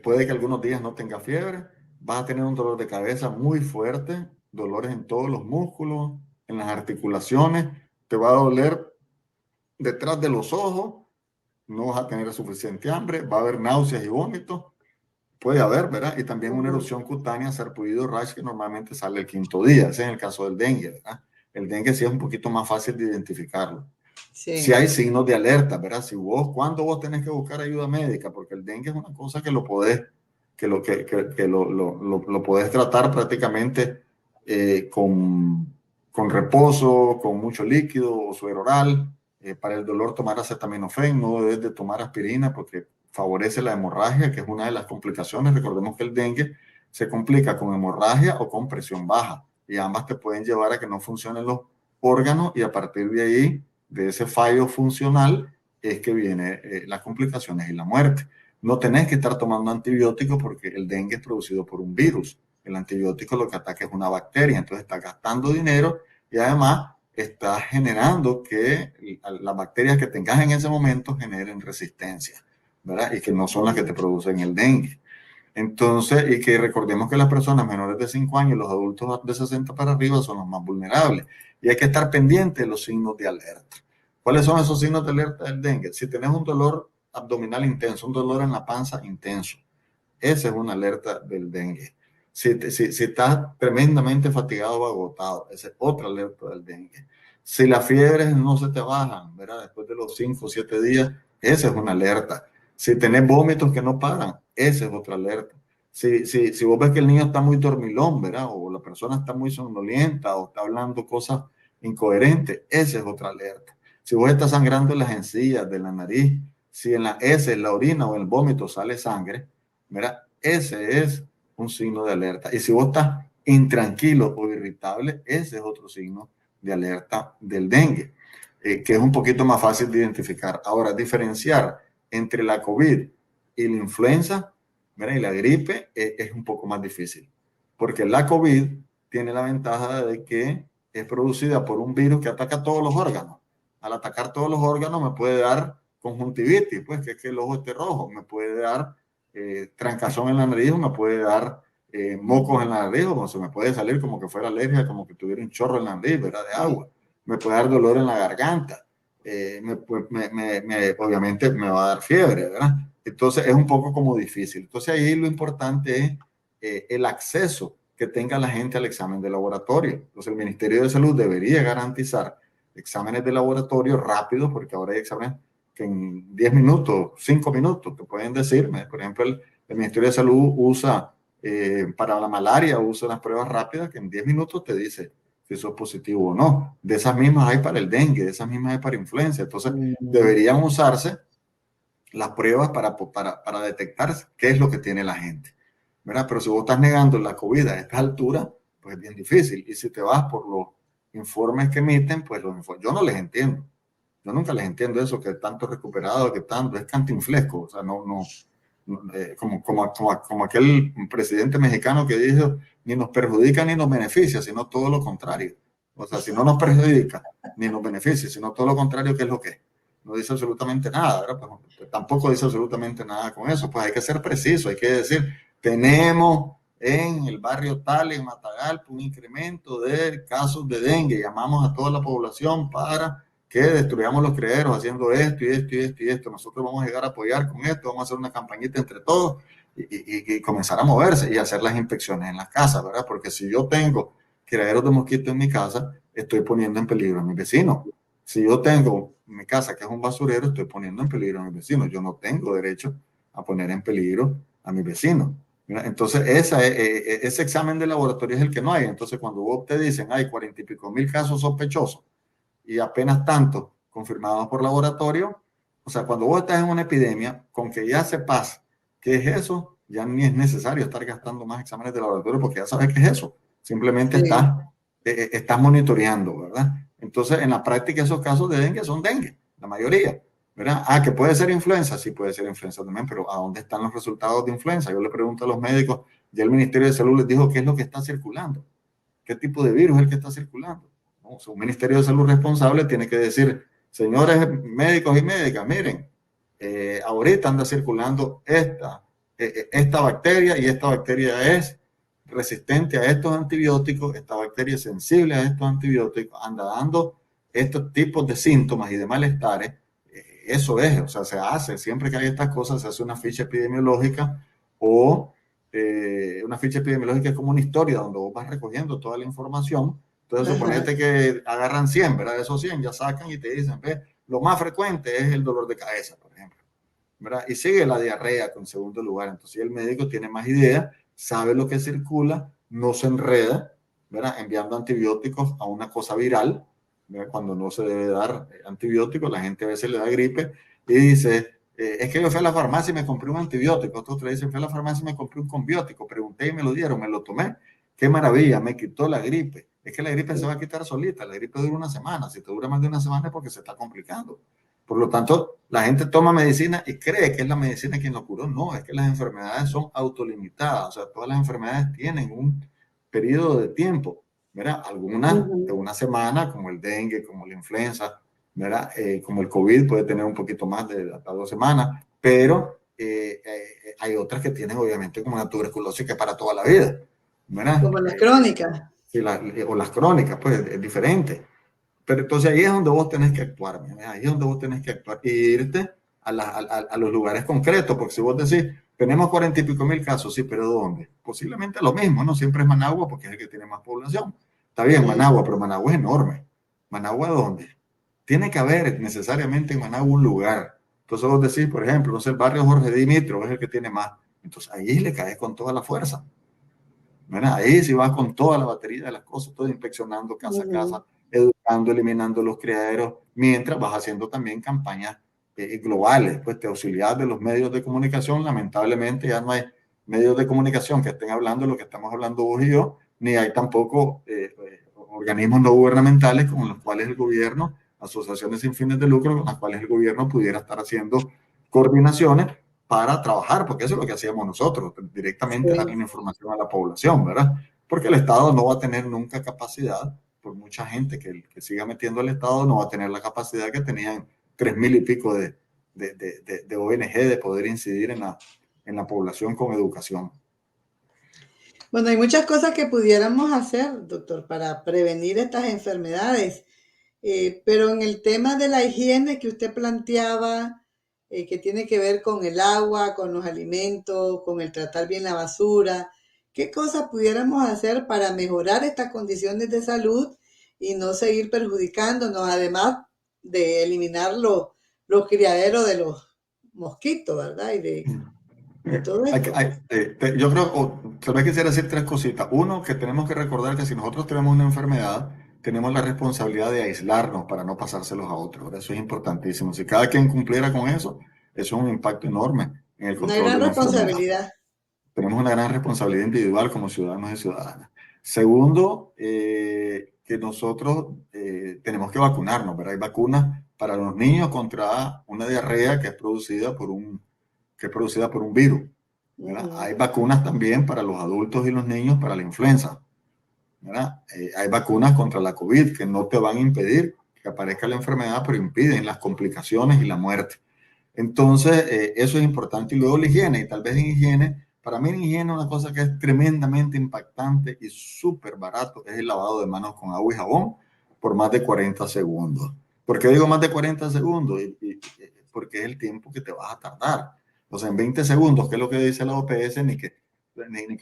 Puede que algunos días no tenga fiebre. Vas a tener un dolor de cabeza muy fuerte, dolores en todos los músculos, en las articulaciones. Te va a doler detrás de los ojos. No vas a tener suficiente hambre. Va a haber náuseas y vómitos. Puede haber, ¿verdad? Y también una erupción cutánea, sarpullido, rash, que normalmente sale el 5.º día. Ese es el caso del dengue, ¿verdad? El dengue sí es un poquito más fácil de identificarlo. Sí. Si hay signos de alerta, ¿verdad? ¿Cuándo vos tenés que buscar ayuda médica? Porque el dengue es una cosa que lo podés, lo podés tratar prácticamente con reposo, con mucho líquido o suero oral. Para el dolor tomar acetaminofén, no debes de tomar aspirina porque favorece la hemorragia, que es una de las complicaciones. Recordemos que el dengue se complica con hemorragia o con presión baja y ambas te pueden llevar a que no funcionen los órganos y a partir de ahí, de ese fallo funcional, es que vienen las complicaciones y la muerte. No tenés que estar tomando antibióticos porque el dengue es producido por un virus. El antibiótico lo que ataca es una bacteria, entonces estás gastando dinero y además estás generando que las bacterias que tengas en ese momento generen resistencia, ¿verdad? Y que no son las que te producen el dengue. Entonces, y que recordemos que las personas menores de 5 años y los adultos de 60 para arriba son los más vulnerables. Y hay que estar pendiente de los signos de alerta. ¿Cuáles son esos signos de alerta del dengue? Si tenés un dolor abdominal intenso, un dolor en la panza intenso, esa es una alerta del dengue. Si estás tremendamente fatigado o agotado, esa es otra alerta del dengue. Si las fiebres no se te bajan, ¿verdad? Después de los 5 o 7 días, esa es una alerta. Si tenés vómitos que no paran, esa es otra alerta. Si vos ves que el niño está muy dormilón, ¿verdad? O la persona está muy somnolienta o está hablando cosas incoherentes, esa es otra alerta. Si vos estás sangrando en las encías, de la nariz, si en la heces, la orina o el vómito sale sangre, ¿verdad? Ese es un signo de alerta. Y si vos estás intranquilo o irritable, ese es otro signo de alerta del dengue, que es un poquito más fácil de identificar. Ahora, diferenciar entre la COVID y la influenza, ¿verdad? Y la gripe es un poco más difícil, porque la COVID tiene la ventaja de que es producida por un virus que ataca todos los órganos. Al atacar todos los órganos me puede dar conjuntivitis, pues que es que el ojo esté rojo, me puede dar trancazón en la nariz, me puede dar mocos en la nariz, o se me puede salir como que fuera alergia, como que tuviera un chorro en la nariz, ¿verdad? De agua. Me puede dar dolor en la garganta. Obviamente me va a dar fiebre, ¿verdad? Entonces es un poco como difícil. Entonces ahí lo importante es el acceso que tenga la gente al examen de laboratorio. Entonces el Ministerio de Salud debería garantizar exámenes de laboratorio rápidos, porque ahora hay exámenes que en 10 minutos, 5 minutos, te pueden decirme. Por ejemplo, el Ministerio de Salud usa, para la malaria, usa unas pruebas rápidas que en 10 minutos te dice si sos positivo o no. De esas mismas hay para el dengue, de esas mismas hay para influenza. Entonces, deberían usarse las pruebas para detectar qué es lo que tiene la gente, ¿verdad? Pero si vos estás negando la COVID a esta altura, pues es bien difícil. Y si te vas por los informes que emiten, pues yo no les entiendo. Yo nunca les entiendo eso, que tanto recuperado, que tanto, es cantinflesco. O sea, como aquel presidente mexicano que dijo, ni nos perjudica ni nos beneficia, sino todo lo contrario. O sea, si no nos perjudica ni nos beneficia, sino todo lo contrario, ¿qué es lo que es? No dice absolutamente nada, ¿verdad? Pues, tampoco dice absolutamente nada con eso. Pues hay que ser preciso, hay que decir, tenemos en el barrio tal, en Matagalpa, un incremento de casos de dengue. Llamamos a toda la población para que destruyamos los criaderos haciendo esto y esto y esto y esto. Nosotros vamos a llegar a apoyar con esto, vamos a hacer una campañita entre todos y comenzar a moverse y hacer las inspecciones en las casas, ¿verdad? Porque si yo tengo criaderos de mosquitos en mi casa, estoy poniendo en peligro a mi vecino. Si yo tengo mi casa que es un basurero, estoy poniendo en peligro a mi vecino. Yo no tengo derecho a poner en peligro a mi vecino. ¿Verdad? Entonces, ese examen de laboratorio es el que no hay. Entonces, cuando vos te dicen hay 40 y pico mil casos sospechosos y apenas tantos confirmados por laboratorio, o sea, cuando vos estás en una epidemia, con que ya sepas qué es eso, ya ni es necesario estar gastando más exámenes de laboratorio porque ya sabes qué es eso. Simplemente Sí. estás monitoreando, ¿verdad? Entonces, en la práctica, esos casos de dengue son dengue, la mayoría, ¿verdad? Ah, que puede ser influenza, sí puede ser influenza también, pero ¿a dónde están los resultados de influenza? Yo le pregunto a los médicos, ya el Ministerio de Salud les dijo qué es lo que está circulando, qué tipo de virus es el que está circulando. ¿No? O sea, un Ministerio de Salud responsable tiene que decir, señores médicos y médicas, miren, ahorita anda circulando esta bacteria y esta bacteria es resistente a estos antibióticos, esta bacteria es sensible a estos antibióticos, anda dando estos tipos de síntomas y de malestares. Eso es, o sea, se hace, siempre que hay estas cosas, se hace una ficha epidemiológica o una ficha epidemiológica es como una historia donde vos vas recogiendo toda la información. Entonces, suponete que agarran 100, ¿verdad? De esos 100 ya sacan y te dicen, ve, lo más frecuente es el dolor de cabeza, por ejemplo, ¿verdad? Y sigue la diarrea con segundo lugar. Entonces, si el médico tiene más idea, sabe lo que circula, no se enreda, ¿verdad? Enviando antibióticos a una cosa viral, ¿verdad? Cuando no se debe dar antibióticos, la gente a veces le da gripe y dice, es que yo fui a la farmacia y me compré un antibiótico. Otros te dicen, fui a la farmacia y me compré un combiótico, pregunté y me lo dieron, me lo tomé. Qué maravilla, me quitó la gripe. Es que la gripe se va a quitar solita, la gripe dura una semana, si te dura más de una semana es porque se está complicando. Por lo tanto, la gente toma medicina y cree que es la medicina quien lo curó. No, es que las enfermedades son autolimitadas. O sea, todas las enfermedades tienen un periodo de tiempo. ¿Verdad? Algunas de una semana, como el dengue, como la influenza, ¿verdad? Como el COVID puede tener un poquito más de hasta 2 semanas, pero hay otras que tienen obviamente como una tuberculosis que es para toda la vida. ¿Verdad? Como las crónicas. Sí, o las crónicas, pues es diferente. Pero entonces ahí es donde vos tenés que actuar, ¿verdad? Ahí es donde vos tenés que actuar y irte a los lugares concretos, porque si vos decís, tenemos 40 y pico mil casos, sí, pero ¿dónde? Posiblemente lo mismo, no siempre es Managua porque es el que tiene más población. Está bien, Managua, pero Managua es enorme. ¿Managua dónde? Tiene que haber necesariamente en Managua un lugar. Entonces vos decís, por ejemplo, no sé, el barrio Jorge Dimitro es el que tiene más. Entonces ahí le caes con toda la fuerza. ¿Verdad? Ahí si vas con toda la batería de las cosas, todo inspeccionando casa a casa, educando, eliminando los criaderos, mientras vas haciendo también campañas globales, pues te auxilias de los medios de comunicación. Lamentablemente ya no hay medios de comunicación que estén hablando de lo que estamos hablando vos y yo, ni hay tampoco organismos no gubernamentales con los cuales el gobierno, asociaciones sin fines de lucro, con las cuales el gobierno pudiera estar haciendo coordinaciones para trabajar, porque eso es lo que hacíamos nosotros, directamente darle información a la población, ¿verdad? Porque el Estado no va a tener nunca capacidad, por mucha gente que siga metiendo al Estado, no va a tener la capacidad que tenían 3,000 y pico de ONG de poder incidir en la población con educación. Bueno, hay muchas cosas que pudiéramos hacer, doctor, para prevenir estas enfermedades, pero en el tema de la higiene que usted planteaba, que tiene que ver con el agua, con los alimentos, con el tratar bien la basura, ¿qué cosas pudiéramos hacer para mejorar estas condiciones de salud y no seguir perjudicándonos, además de eliminar los criaderos de los mosquitos, ¿verdad? Y de todo esto. Yo creo, tal vez quisiera decir 3 cositas. Uno, que tenemos que recordar que si nosotros tenemos una enfermedad, tenemos la responsabilidad de aislarnos para no pasárselos a otros. Eso es importantísimo. Si cada quien cumpliera con eso, eso es un impacto enorme en el control Una gran de la enfermedad. responsabilidad. Tenemos una gran responsabilidad individual como ciudadanos y ciudadanas. Segundo, que nosotros tenemos que vacunarnos, ¿verdad? Hay vacunas para los niños contra una diarrea que es producida por un virus, ¿verdad? Hay vacunas también para los adultos y los niños para la influenza, ¿verdad? Hay vacunas contra la COVID que no te van a impedir que aparezca la enfermedad, pero impiden las complicaciones y la muerte. Entonces, eso es importante. Y luego la higiene, y tal vez en higiene, para mí en higiene una cosa que es tremendamente impactante y súper barato es el lavado de manos con agua y jabón por más de 40 segundos. ¿Por qué digo más de 40 segundos? Porque es el tiempo que te vas a tardar. O sea, en 20 segundos, que es lo que dice la OPS, ni que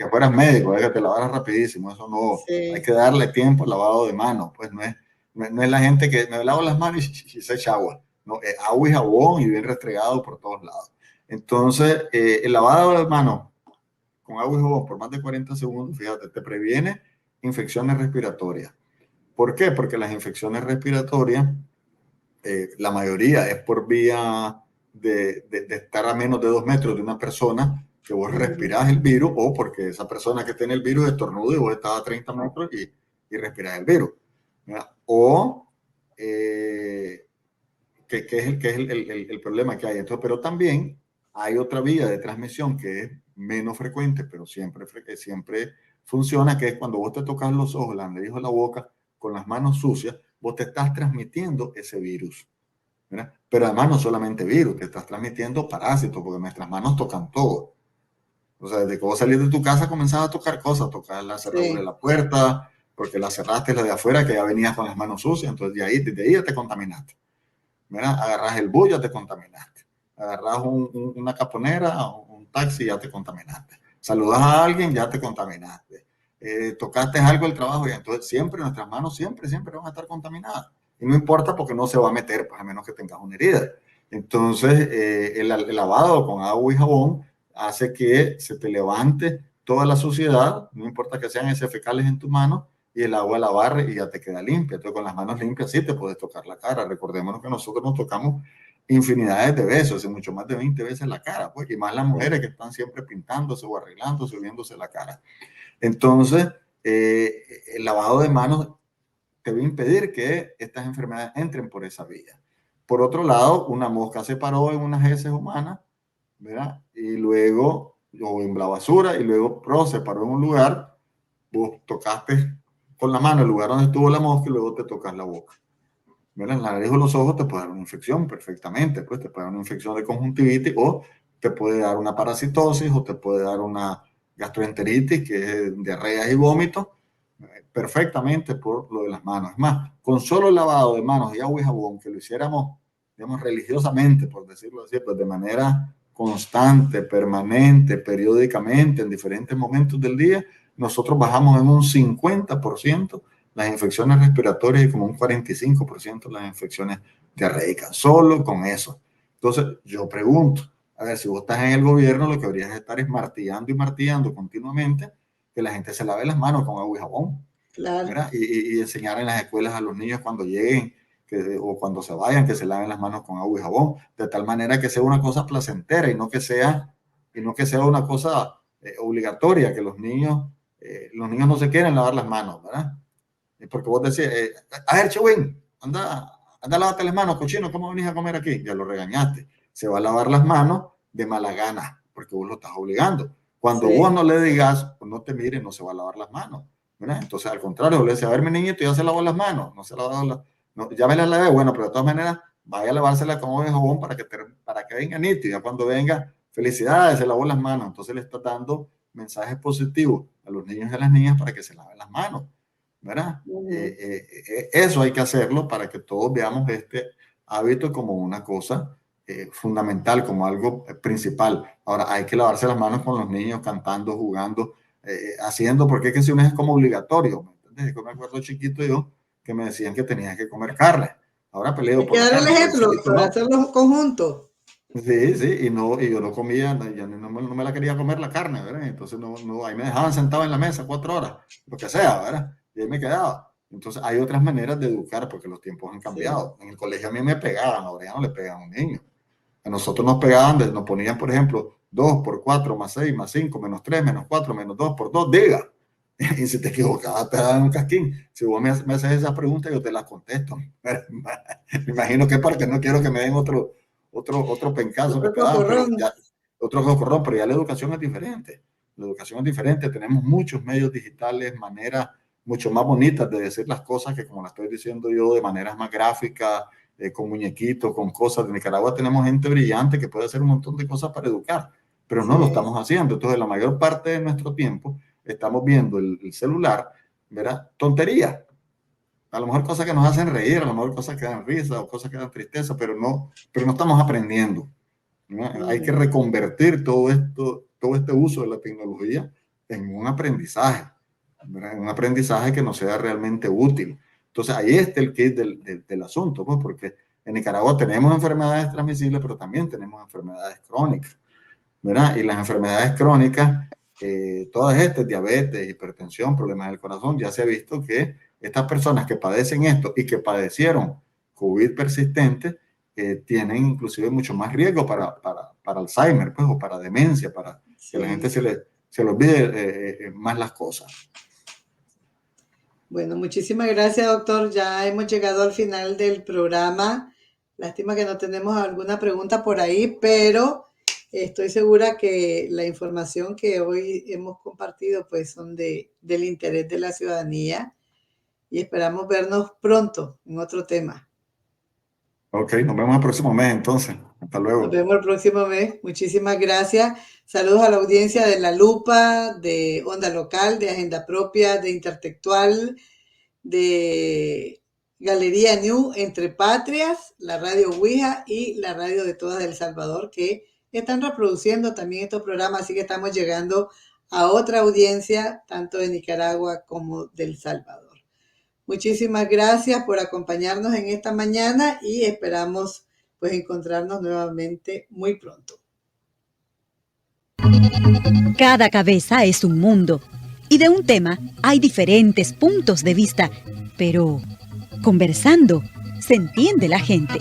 fueras médico, que te lavaras rapidísimo, eso no, Sí. hay que darle tiempo al lavado de manos, pues no es la gente que me lavo las manos y se echa agua, no, agua y jabón y bien restregado por todos lados. Entonces, el lavado de manos con agua y jabón por más de 40 segundos, fíjate, te previene infecciones respiratorias. ¿Por qué? Porque las infecciones respiratorias, la mayoría es por vía de estar a menos de 2 metros de una persona que vos respirás el virus, o porque esa persona que tiene el virus estornuda y vos estás a 30 metros y respirás el virus. ¿Verdad? O que es el problema que hay. Entonces, pero también hay otra vía de transmisión que es menos frecuente, pero siempre funciona, que es cuando vos te tocas los ojos, la nariz o la boca con las manos sucias, vos te estás transmitiendo ese virus. ¿Verdad? Pero además no solamente virus, te estás transmitiendo parásitos, porque nuestras manos tocan todo. O sea, desde que vos salís de tu casa comenzás a tocar cosas, tocar la cerradura de la puerta, porque la cerraste la de afuera, que ya venías con las manos sucias, entonces desde ahí ya te contaminaste. ¿Verdad? Agarrás el bus, ya te contaminaste. Agarrás una caponera, un taxi, ya te contaminaste. Saludas a alguien, ya te contaminaste. Tocaste algo del trabajo, y entonces siempre nuestras manos siempre van a estar contaminadas. Y no importa porque no se va a meter, pues a menos que tengas una herida. Entonces, el lavado con agua y jabón hace que se te levante toda la suciedad, no importa que sean heces fecales en tus manos, y el agua la barre y ya te queda limpia. Entonces, con las manos limpias sí te puedes tocar la cara. Recordémonos que nosotros nos tocamos infinidades de veces, mucho más de 20 veces la cara, pues, y más las mujeres que están siempre pintándose o arreglándose o viéndose la cara. Entonces, el lavado de manos te va a impedir que estas enfermedades entren por esa vía. Por otro lado, una mosca se paró en unas heces humanas, ¿verdad? Y luego, o en la basura, y luego se paró en un lugar, vos tocaste con la mano el lugar donde estuvo la mosca y luego te tocas la boca. ¿Verdad? En la nariz o los ojos te puede dar una infección perfectamente, pues te puede dar una infección de conjuntivitis, o te puede dar una parasitosis, o te puede dar una gastroenteritis, que es diarrea y vómito, perfectamente por lo de las manos. Es más, con solo el lavado de manos y agua y jabón, que lo hiciéramos, digamos, religiosamente, por decirlo así, pues de manera constante, permanente, periódicamente, en diferentes momentos del día, nosotros bajamos en un 50% las infecciones respiratorias y como un 45% las infecciones diarreicas, solo con eso. Entonces, yo pregunto, a ver, si vos estás en el gobierno, lo que deberías estar es martillando y martillando continuamente que la gente se lave las manos con agua y jabón. Claro. Y enseñar en las escuelas a los niños cuando lleguen o cuando se vayan, que se laven las manos con agua y jabón, de tal manera que sea una cosa placentera y no que sea una cosa obligatoria, que los niños no se quieren lavar las manos, ¿verdad? Porque vos decís, a ver, Chewin, anda a lavarte las manos, cochino, ¿cómo venís a comer aquí? Ya lo regañaste. Se va a lavar las manos de mala gana, porque vos lo estás obligando. Cuando vos no le digas, pues no te mire, no se va a lavar las manos, ¿verdad? Entonces, al contrario, le dice, a ver, mi niñito, ya se lavó las manos, no se lavó ya me las lavé, bueno, pero de todas maneras, vaya a lavárselas con agua y jabón para que venga nítida. Cuando venga, felicidades, se lavó las manos. Entonces le está dando mensajes positivos a los niños y a las niñas para que se laven las manos, ¿verdad? Eso hay que hacerlo para que todos veamos este hábito como una cosa fundamental, como algo principal. Ahora, hay que lavarse las manos con los niños, cantando, jugando, haciendo, porque es que si uno es como obligatorio, ¿me entiendes? Yo me acuerdo chiquito yo que me decían que tenía que comer carne. Ahora peleo por la carne. Hay que dar el ejemplo para hacerlo conjuntos. Sí, y yo no comía, ya no me la quería comer la carne, ¿verdad? Entonces ahí me dejaban sentado en la mesa 4 horas, lo que sea, ¿verdad? Y ahí me quedaba. Entonces hay otras maneras de educar porque los tiempos han cambiado. Sí. En el colegio a mí me pegaban, ahora ya no le pegan a un niño. A nosotros nos pegaban, nos ponían, por ejemplo, 2 por 4 más 6 más 5 menos 3 menos 4 menos 2 por 2, diga. Y si te equivocabas, te daban un casquín. Si vos me haces esas preguntas, yo te las contesto. Me imagino que es porque no quiero que me den otro pencazo. Otro cocorrón, pero ya la educación es diferente. La educación es diferente. Tenemos muchos medios digitales, maneras mucho más bonitas de decir las cosas que como las estoy diciendo yo, de maneras más gráficas, con muñequitos, con cosas. En Nicaragua tenemos gente brillante que puede hacer un montón de cosas para educar, pero no lo estamos haciendo. Entonces, la mayor parte de nuestro tiempo estamos viendo el celular, ¿verdad? Tonterías. A lo mejor cosas que nos hacen reír, a lo mejor cosas que dan risa o cosas que dan tristeza, pero no estamos aprendiendo. ¿no? Hay que reconvertir todo este uso de la tecnología en un aprendizaje, ¿verdad? Un aprendizaje que nos sea realmente útil. Entonces, ahí está el kit del asunto, pues, porque en Nicaragua tenemos enfermedades transmisibles, pero también tenemos enfermedades crónicas, ¿verdad? Y las enfermedades crónicas, todas estas, diabetes, hipertensión, problemas del corazón, ya se ha visto que estas personas que padecen esto y que padecieron COVID persistente, tienen inclusive mucho más riesgo para Alzheimer, pues, o para demencia, para que la gente se le olvide más las cosas. Bueno, muchísimas gracias, doctor. Ya hemos llegado al final del programa. Lástima que no tenemos alguna pregunta por ahí, pero estoy segura que la información que hoy hemos compartido pues son del interés de la ciudadanía y esperamos vernos pronto en otro tema. Ok, nos vemos el próximo mes entonces. Hasta luego. Nos vemos el próximo mes. Muchísimas gracias. Saludos a la audiencia de La Lupa, de Onda Local, de Agenda Propia, de Intertextual, de Galería New, Entre Patrias, la radio Ouija y la radio de todas de El Salvador, que están reproduciendo también estos programas, así que estamos llegando a otra audiencia, tanto de Nicaragua como de El Salvador. Muchísimas gracias por acompañarnos en esta mañana y esperamos pues encontrarnos nuevamente muy pronto. Cada cabeza es un mundo y de un tema hay diferentes puntos de vista, pero conversando se entiende la gente.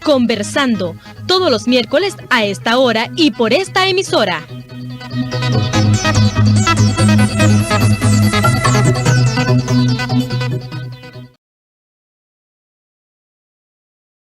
Conversando, todos los miércoles a esta hora y por esta emisora.